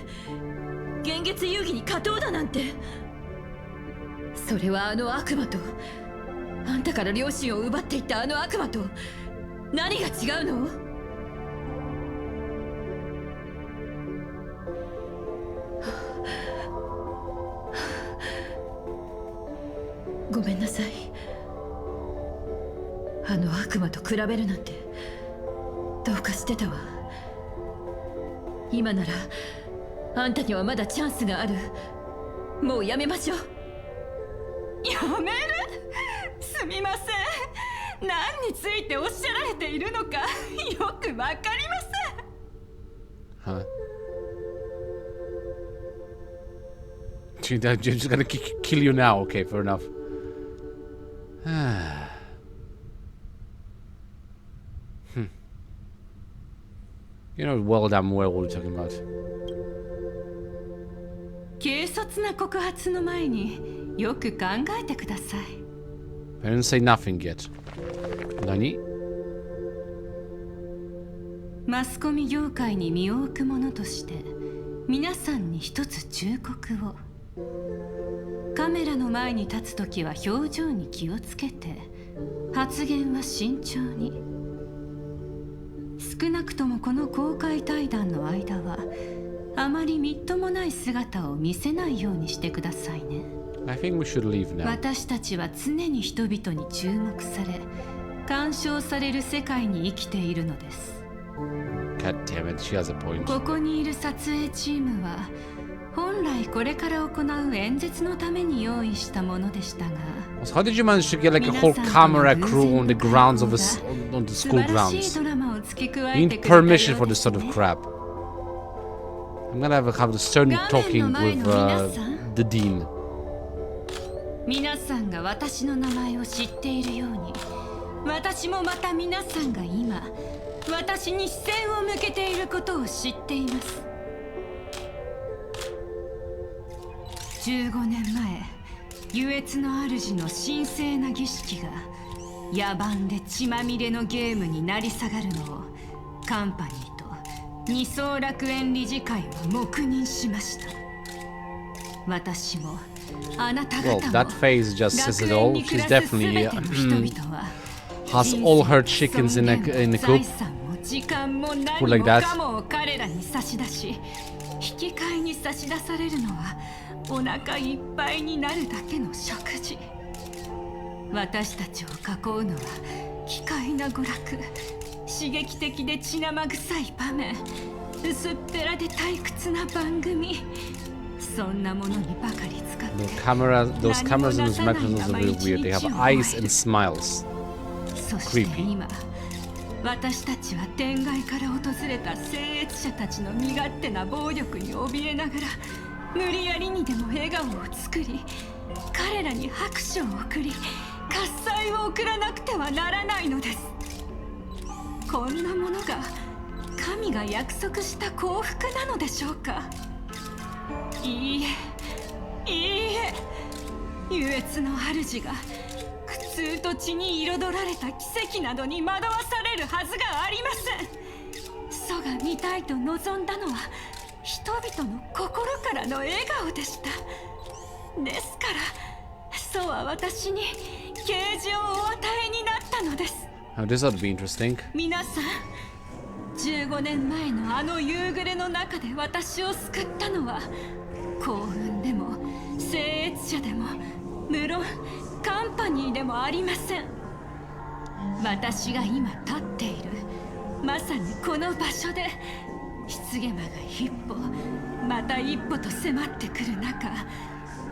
幻月遊戯に勝とうだなんて。それはあの悪魔と、あんたから両親を奪っていったあの悪魔と何が違うの？ごめんなさい。あの悪魔と比べるなんてどうかしてたわ。今ならあんたにはまだチャンスがある。もうやめましょう。やめる？すみません。何についておっしゃられているのかよくわかりません。Huh? She's just gonna kill you now. Okay, fair enough. You know well damn well what we're talking about. 軽率な告発の前によく考えてください。 I didn't say nothing yet. Nani? マスコミ業界に身を置く者として皆さんに一つ忠告を。カメラの前に立つときは表情に気をつけて、発言は慎重に。少なくともこの公開対談の間はあまりみっともない姿を見せないようにしてくださいね。 I think we should leave now. 私たちは常に人々に注目され干渉される世界に生きているのです。 God damn it, she has a point. ここにいる撮影チームは本来これから行う演説のために用意したものでしたが、 So how did you manage to get like a whole camera crew on the grounds of on the school 素晴らしい grounds? ドラマを付け加 You え need てくれたようです permission for this sort of ね。 crap. I'm gonna have the stern talking with the dean. 皆さんが私の名前を知っているように、私もまた皆さんが今私に視線を向けていることを知っています。15年前、優越の主の神聖な儀式が野蛮で血まみれのゲームになり下がるのをカンパニーと二層楽園理事会は黙認しました。私もあなた方 Well, も that phase just says it 楽園 all. に暮 She's らす definitely 全ての人々は has all her chickens in a coop. 時間も何 Put like も that. かもを彼らに差し出し、引き換えに差し出されるのはお腹いっぱいになるだけの食事。私たちを囲うのは奇怪な娯楽、刺激的で血生臭い場面、薄っぺらで退屈な番組、そんなものにばかり使って The camera, those cameras in those mechanisms are really weird. They have eyes and smiles. そして今、私たちは天外から訪れた聖越者たちの身勝手な暴力に怯えながら、無理やりにでも笑顔を作り、彼らに拍手を送り、喝采を送らなくてはならないのです。こんなものが神が約束した幸福なのでしょうか。いいえ、いいえ、優越の主が苦痛と血に彩られた奇跡などに惑わされるはずがありません。祖が見たいと望んだのは人々の心からの笑顔でした。ですから祖は私に啓示をお与えになったのです。 Now this ought to be interesting. 皆さん、15年前のあの夕暮れの中で私を救ったのは幸運でも聖越者でも無論カンパニーでもありません。私が今立っているまさにこの場所で棺魔が一歩また一歩と迫ってくる中、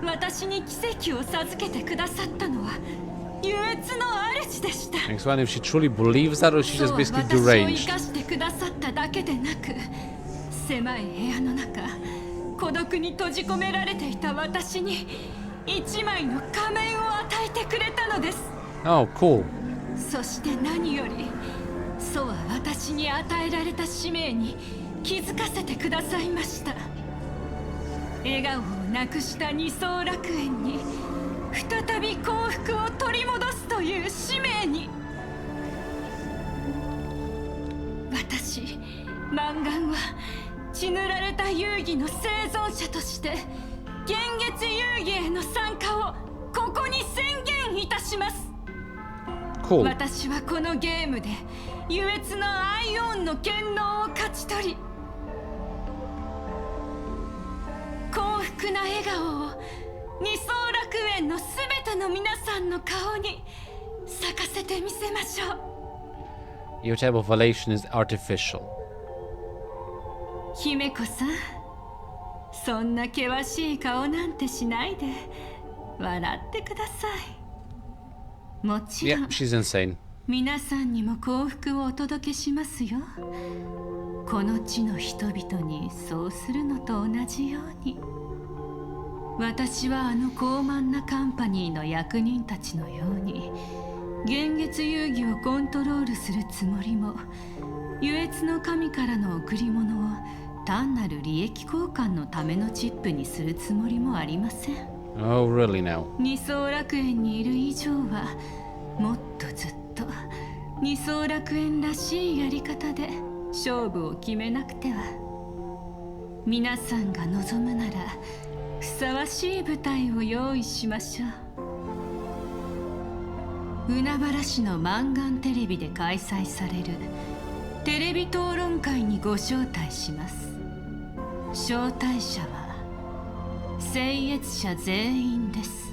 私に奇跡を授けてくださったのは優越の主でした。Next one, if she truly believes that, or she just basically deranged. くださっただけでなく、狭い部屋の中孤独に閉じ込められていた私に一枚の仮面を与えてくれたのです。 Oh, cool. そして何より祖は私に与えられた使命に気づかせてくださいました。笑顔をなくした二層楽園に再び幸福を取り戻すという使命に。私マンガンは血塗られた遊戯の生存者として幻月遊戯への参加をここに宣言いたします。Cool. 私はこのゲームで優越のアイオンの権能を勝ち取り、幸福な笑顔を二層楽園のすべての皆さんの顔に咲かせてみせましょう。 Your type of elation is artificial. 姫子さん、そんな険しい顔なんてしないで笑ってください。もちろん Yeah, she's insane. 皆さんにも幸福をお届けしますよ。この地の人々にそうするのと同じように。私はあの高慢なカンパニーの役人たちのように幻月遊戯をコントロールするつもりも、優越の神からの贈り物を単なる利益交換のためのチップにするつもりもありません。 Oh, really now? 二層楽園にいる以上はもっとずっと二層楽園らしいやり方で勝負を決めなくては。皆さんが望むならふさわしい舞台を用意しましょう。海原市のマンガンテレビで開催されるテレビ討論会にご招待します。招待者は聖越者全員です。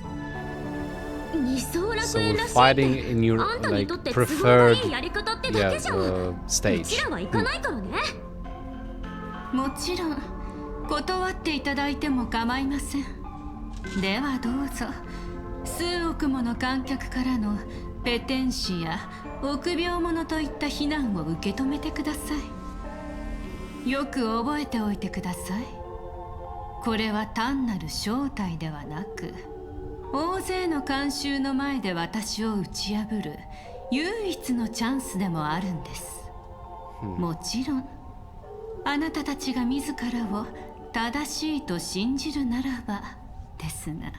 二層楽 So 園 we're らしい fighting in your あんたに like とって都合の preferred いいやり方ってだけじゃん。う stage. ちらは行かないからね。もちろん断っていただいても構いません。ではどうぞ、数億もの観客からのペテン師や臆病者といった非難を受け止めてください。よく覚えておいてください。これは単なる招待ではなく、大勢の観衆の前で私を打ち破る唯一のチャンスでもあるんです。もちろんあなたたちが自らを正しいと信じるならばですが。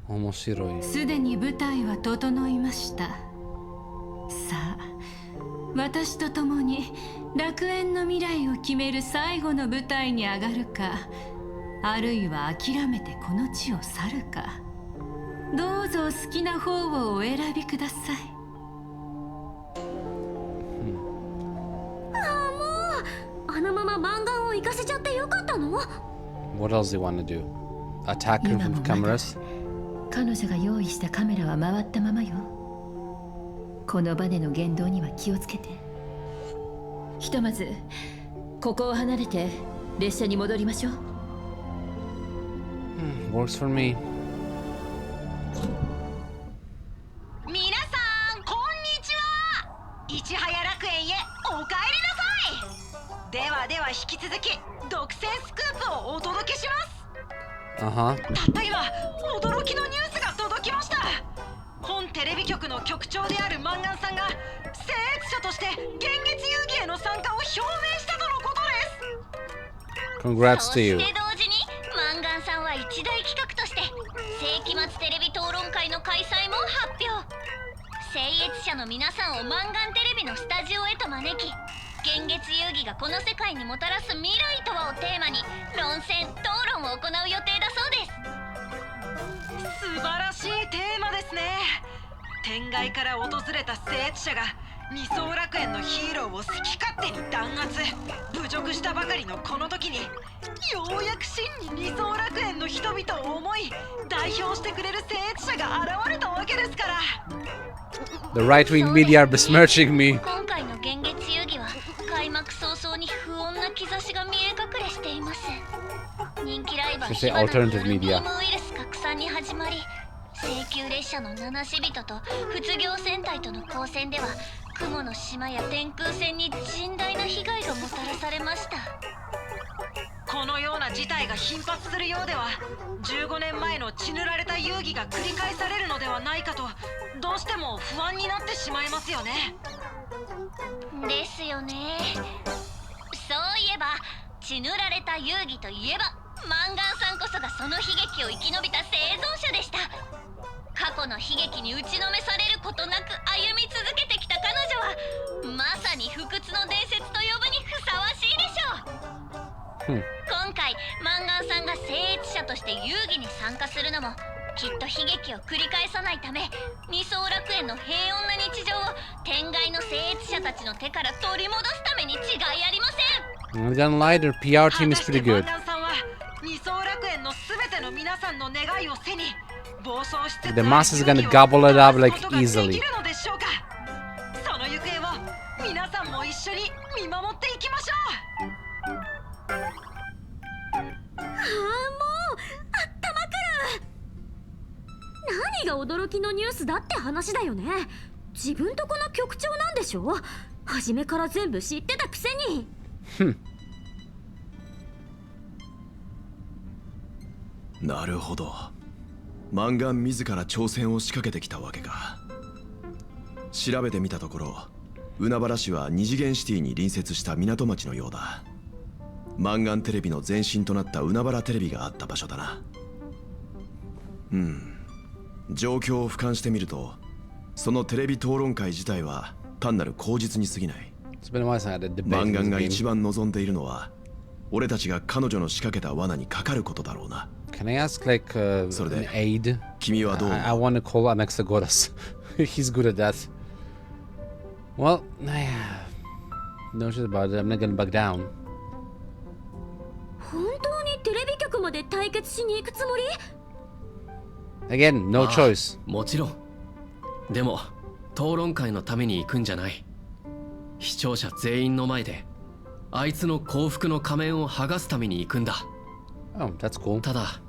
面白い。すでに舞台は整いました。さあ、私と共に楽園の未来を決める最後の舞台に上がるか、あるいは諦めてこの地を去るか、どうぞお好きな方をお選びください。あのままマンガンを行かせちゃってよかったの？ What else do you want to do? Attack her 今 with もまだ cameras? 彼女が用意したカメラは回ったままよ。このバネの言動には気をつけて。ひとまずここを離れて列車に戻りましょう。Works for me. 皆さんこんにちは。市早楽園へお帰りなさい。ではでは引き続き独占スクープをお届けします。たった今驚きのニュースが届きました。本テレビ局の局長であるマンガンさんが聖越者として幻月遊戯への参加を表明したとのことです。 Congrats to you. そして同時にマンガンさんは一大企画として世紀末テレビ討論会の開催も発表。聖越者の皆さんをマンガンテレビのスタジオへと招き、幻月遊戯がこの世界にもたらす未来とはをテーマに論戦討論を行う予定だそうです。素晴らしいテーマですね。天外から訪れた聖越者が二層楽園のヒーローを好き勝手に弾圧侮辱したばかりのこの時に、ようやく真に二層楽園の人々を思い代表してくれる聖越者が現れたわけですから。 The right-wing media are besmirching me. 今回の幻月遊戯は開幕早々に不穏な兆しが見え隠れしています。人気ライバル So say alternative 火花による media. ビームウイルス拡散に始まり、請求列車の七死人と仏業戦隊との交戦では雲の島や天空戦に甚大な被害がもたらされました。このような事態が頻発するようでは15年前の血塗られた遊戯が繰り返されるのではないかとどうしても不安になってしまいますよね。ですよね。そういえば血塗られた遊戯といえばマンガンさんこそがその悲劇を生き延びた生存者でした。過去の悲劇に打ちのめされることなく歩み続けてきた彼女はまさに不屈の伝説と呼ぶにふさわしいでしょう。今回マンガンさんが聖越者として遊戯に参加するのもきっと悲劇を繰り返さないため二層楽園の平穏な日常を天外の聖越者たちの手から取り戻すために違いありません。 I'm gonna lie, their PR team is pretty good. マンガンさんは二層楽園のすべての皆さんの願いを背に暴走しつつ The mass is gonna gobble it up like easily. その行方を皆さんも一緒に見守っていきましょう。ああ、もうあったまくる。何が驚きのニュースだって話だよね。自分とこの局長なんでしょ。初めから全部知ってたくせに。なるほど。マンガン自ら挑戦を仕掛けてきたわけか。調べてみたところ海原市は二次元シティに隣接した港町のようだ。マンガンテレビの前身となった海原テレビがあった場所だな。状況を俯瞰してみるとそのテレビ討論会自体は単なる口実に過ぎない。マンガンが一番望んでいるのは俺たちが彼女の仕掛けた罠にかかることだろうな。Can I ask like an aid? 君はどう？ I want to call Anaxagoras. He's good at that. Well, no shit about it. I'm not gonna back down. 本当にテレビ局まで対決しに行くつもり？ Again, no choice. もちろん。でも討論会のために行くんじゃない。視聴者全員の前であいつの幸福の仮面を剥がすために行くんだ。Oh, that's cool. ただ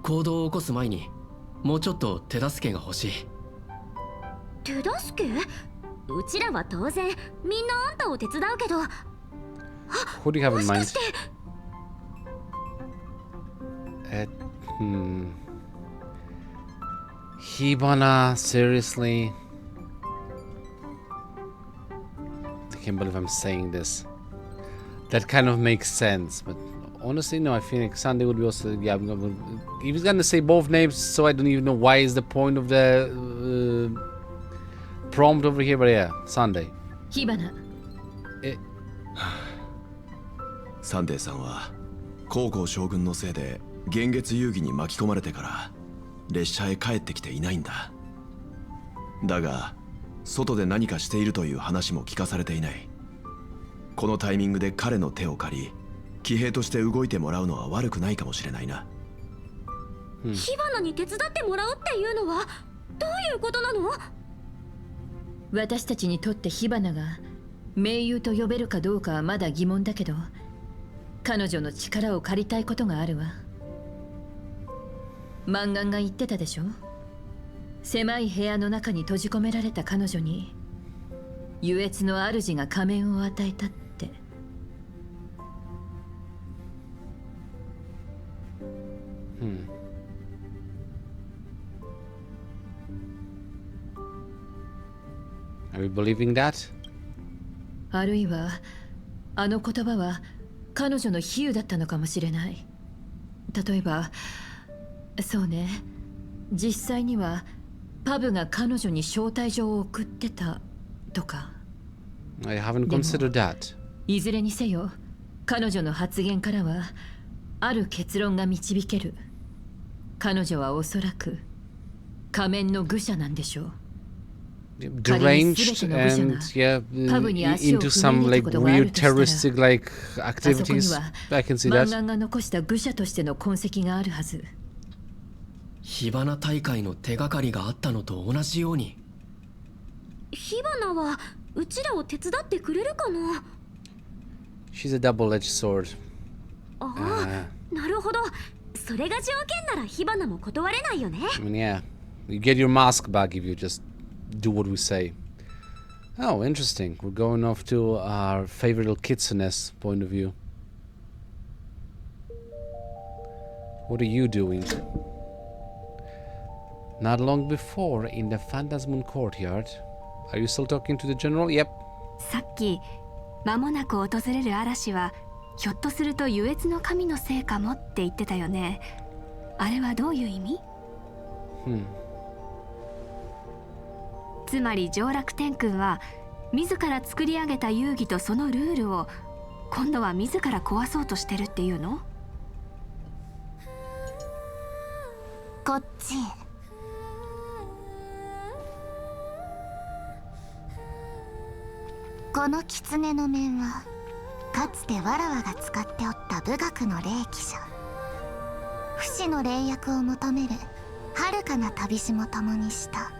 行動を起こす前にもうちょっと手助けが欲しい。手助け？うちらは当然みんなあんたを手伝うけど。Who do you have in もしか mind? して。Hibana, seriously? I can't believe I'm saying this. That kind of makes sense, but honestly, no, I feel like Sunday would be also. Yeah, he was gonna say both names, so I don't even know why is the point of the prompt over here, but yeah, Sunday. Hibana. サンデーさんは高校将軍のせいで幻月遊戯に巻き込まれてから列車へ帰ってきていないんだ。だが外で何かしているという話も聞かされていない。このタイミングで彼の手を借り騎兵として動いてもらうのは悪くないかもしれないな。火花に手伝ってもらうっていうのはどういうことなの？私たちにとって火花が盟友と呼べるかどうかはまだ疑問だけど、彼女の力を借りたいことがあるわ。マンガンが言ってたでしょ。狭い部屋の中に閉じ込められた彼女に優越の主が仮面を与えたって。Are you believing that? あるいはあの言葉は彼女の比喩だったのかもしれない。例えばそうね、実際にはパブが彼女に招待状を送ってたとか。 I haven't considered that. いずれにせよ彼女の発言からはある結論が導ける。彼女はおそらく仮面の愚者なんでしょう。Deranged and yeah, into some like weird terroristic like activities. I can see that. マンガンが残した愚者としての痕跡があるはず。火花大会の手がかりがあったのと同じように。火花はうちらを手伝ってくれるかな？ She's a double-edged sword. ああ、なるほど。それが条件なら火花も断れないよね。I mean, yeah. You get your mask back if you just do what we say. Oh, interesting. We're going off to our favorite little kitsune's point of view. What are you doing? Not long before, in the Phantasmoon courtyard. Are you still talking to the general? Yep. さっき間もなく訪れる嵐はひょっとすると優越の神のせいかもって言ってたよね。あれはどういう意味？つまり上楽天君は自ら作り上げた遊戯とそのルールを今度は自ら壊そうとしてるっていうの？こっちへ。この狐の面はかつてわらわが使っておった武学の霊気者。不死の霊薬を求める遥かな旅路も共にした、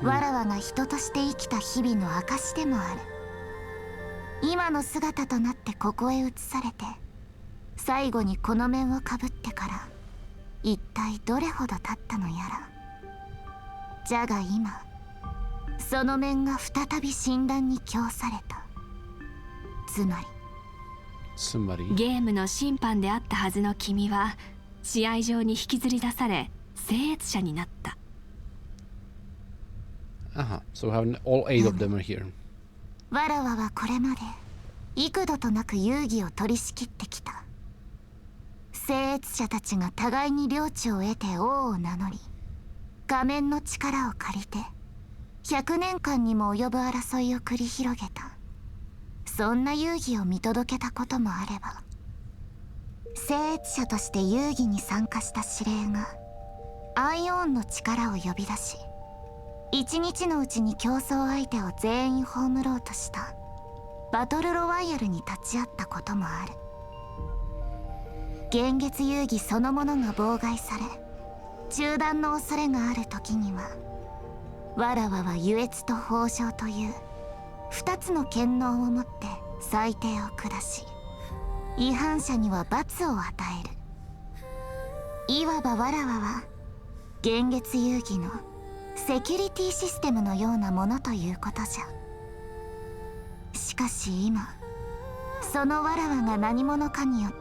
わらわが人として生きた日々の証でもある。今の姿となってここへ移されて最後にこの面をかぶってから一体どれほど経ったのやら。じゃが今その面が再び診断に供された。つまりゲームの審判であったはずの君は試合場に引きずり出され聖越者になった。So all 8 of them are here. わらわはこれまで幾度となく遊戯を取り仕切ってきた。聖越者たちが互いに領地を得て王を名乗り、画面の力を借りて100年間にも及ぶ争いを繰り広げた。そんな遊戯を見届けたこともあれば、聖越者として遊戯に参加した司令がアイオーンの力を呼び出し、一日のうちに競争相手を全員葬ろうとしたバトルロワイヤルに立ち会ったこともある。幻月遊戯そのものが妨害され中断の恐れがある時には、わらわは優越と豊穣という2つの権能をもって裁定を下し、違反者には罰を与える。いわばわらわは幻月遊戯のセキュリティシステムのようなものということじゃ。しかし今そのわらわが何者かによって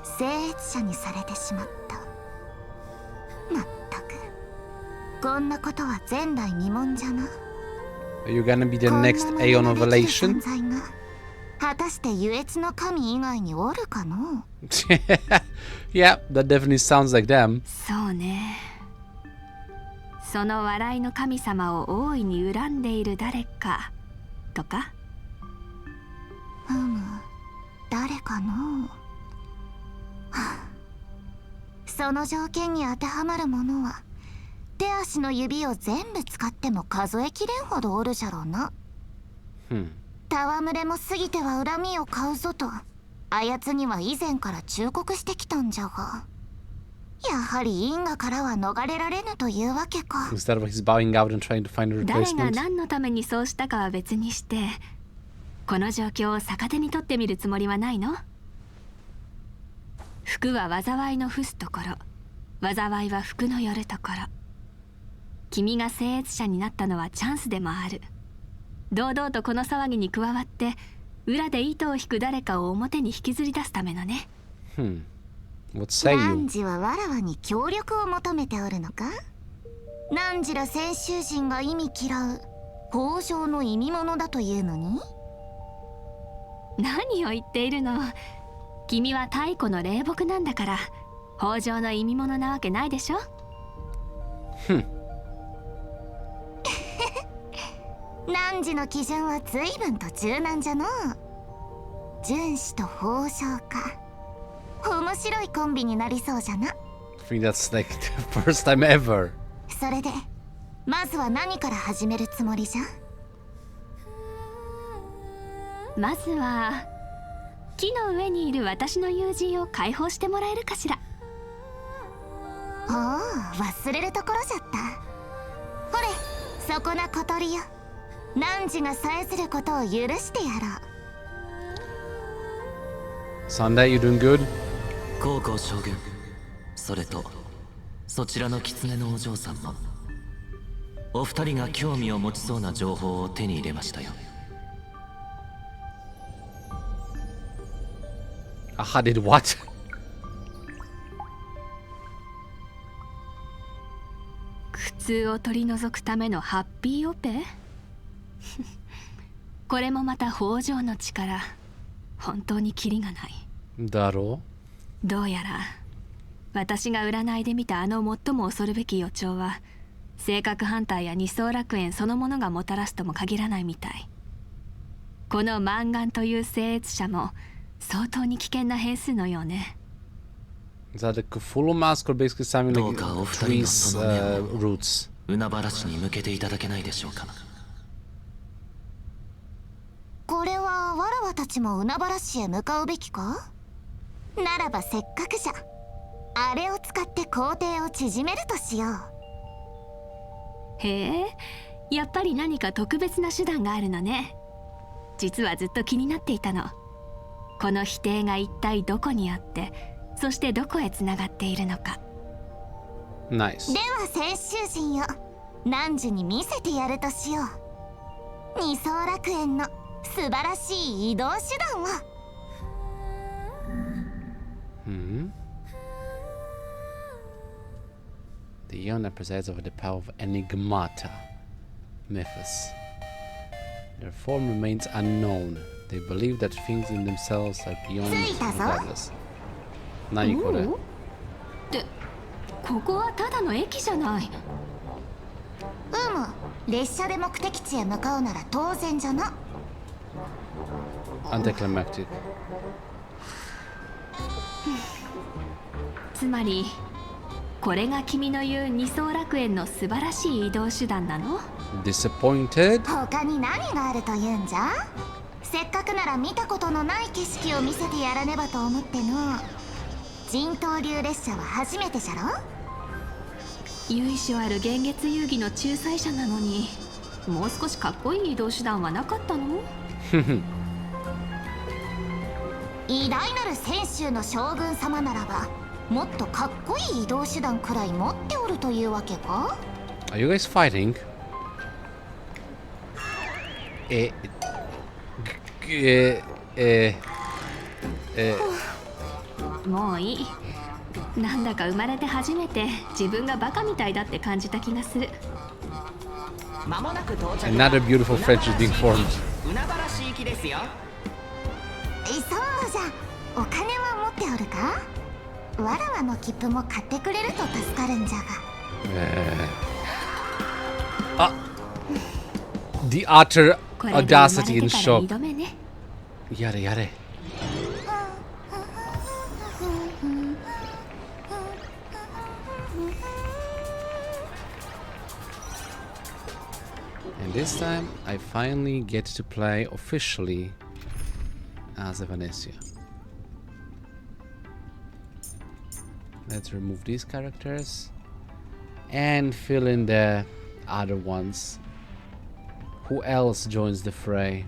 聖越者にされてしまった。まったくこんなことは前代未聞じゃな。 Are you gonna be the next Aeon of Elation? 果たして優越の神以外におるかのYeah, that definitely sounds like them. そうね。その笑いの神様を大いに恨んでいる誰かとか。誰かの、その条件に当てはまるものは手足の指を全部使っても数えきれんほどおるじゃろうな。戯れも過ぎては恨みを買うぞとあやつには以前から忠告してきたんじゃが、やはり因果からは逃れられぬというわけか。Instead of he's bowing out and trying to find a 誰が replacement. 何のためにそうしたかは別にして、この状況を逆手に取ってみるつもりはないの？福は災いの伏すところ、災いは福の寄るところ。君が聖越者になったのはチャンスでもある。堂々とこの騒ぎに加わって裏で糸を引く誰かを表に引きずり出すためのね。What say you? 汝はわらわに協力を求めておるのか？汝ら先衆人が意味嫌う北条の意味物だというのに？何を言っているの。君は太古の霊木なんだから北条の意味物なわけないでしょ。汝の基準は随分と柔軟じゃのう。純子と北条か。面白いコンビになりそうじゃな。I think that's like the first time ever. それでまずは何から始めるつもりじゃ？まずは木の上にいる私の友人を解放してもらえるかしら。おお、忘れるところじゃった。ほれ、そこな小鳥よ。汝がさえずることを許してやろう。Sunday, you doing good? 高校将軍、それとそちらの狐のお嬢さんもお二人が興味を持ちそうな情報を手に入れましたよ。Aha, did what? 苦痛を取り除くためのハッピーオペこれもまた北条の力。本当にキリがない。だろう。どうやら私が占いで見たあの最も恐るべき予兆は性格ハンターや二層楽園そのものがもたらすとも限らないみたい。このマンガンという生越者も相当に危険な変数のようね。Is that a full mask or basically something like trees roots? 海原市に向けていただけないでしょうか。これはわらわたちも海原市へ向かうべきか？ならばせっかくじゃあれを使って工程を縮めるとしよう。へえ、やっぱり何か特別な手段があるのね。実はずっと気になっていたの。この否定が一体どこにあってそしてどこへつながっているのか。ナイス。では青州人よ、汝に見せてやるとしよう。二層楽園の素晴らしい移動手段を。The Yona presides over the power of Enigmata mythos. Their form remains unknown. They believe that things in themselves are beyond regardless. 何これ？ってここはただの駅じゃない。列車で目的地へ向かうなら当然じゃな。Anticlimactic. つまりこれが君の言う二層楽園の素晴らしい移動手段なの？ Disappointed? 他に何があるというんじゃ？せっかくなら見たことのない景色を見せてやらねばと思っての。人頭流列車は初めてじゃろ？由緒ある幻月遊戯の仲裁者なのにもう少しかっこいい移動手段はなかったの？偉大なる泉州の将軍様ならばもっとかっこいい移動手段くらい持っておるというわけか？ Are you guys fighting? もういい。なんだか生まれて初めて自分がバカみたいだって感じた気がする。Another beautiful French is being formed. そうじゃ、お金は持っておるか？わらわの切符も買ってくれると助かるんじゃが。The utter audacity and shock. やれやれ。And this time, I finally get to play officially as a Venetia. Let's remove these characters and fill in the other ones. Who else joins the fray?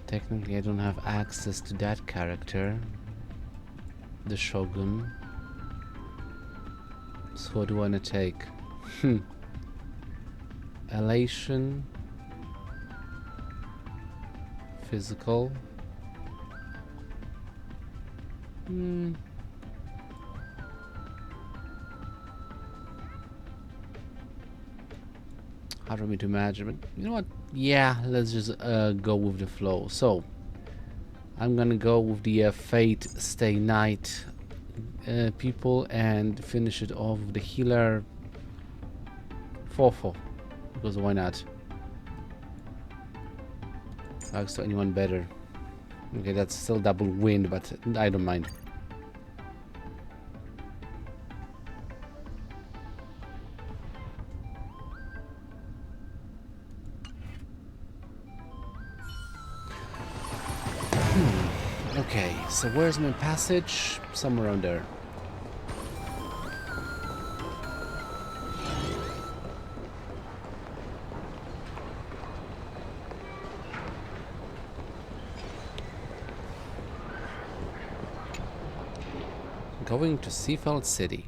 Technically, I don't have access to that character, the Shogun. So what do I want to take? Elation, physical. Hard for me to imagine, but you know what? Yeah, let's just go with the flow. So I'm gonna go with the Fate Stay Night people and finish it off with the healer Fofo, because why not? Ask to anyone better. Okay, that's still double wind, but I don't mind. Okay, so where's my passage? Somewhere around there. Going to Seafeld City.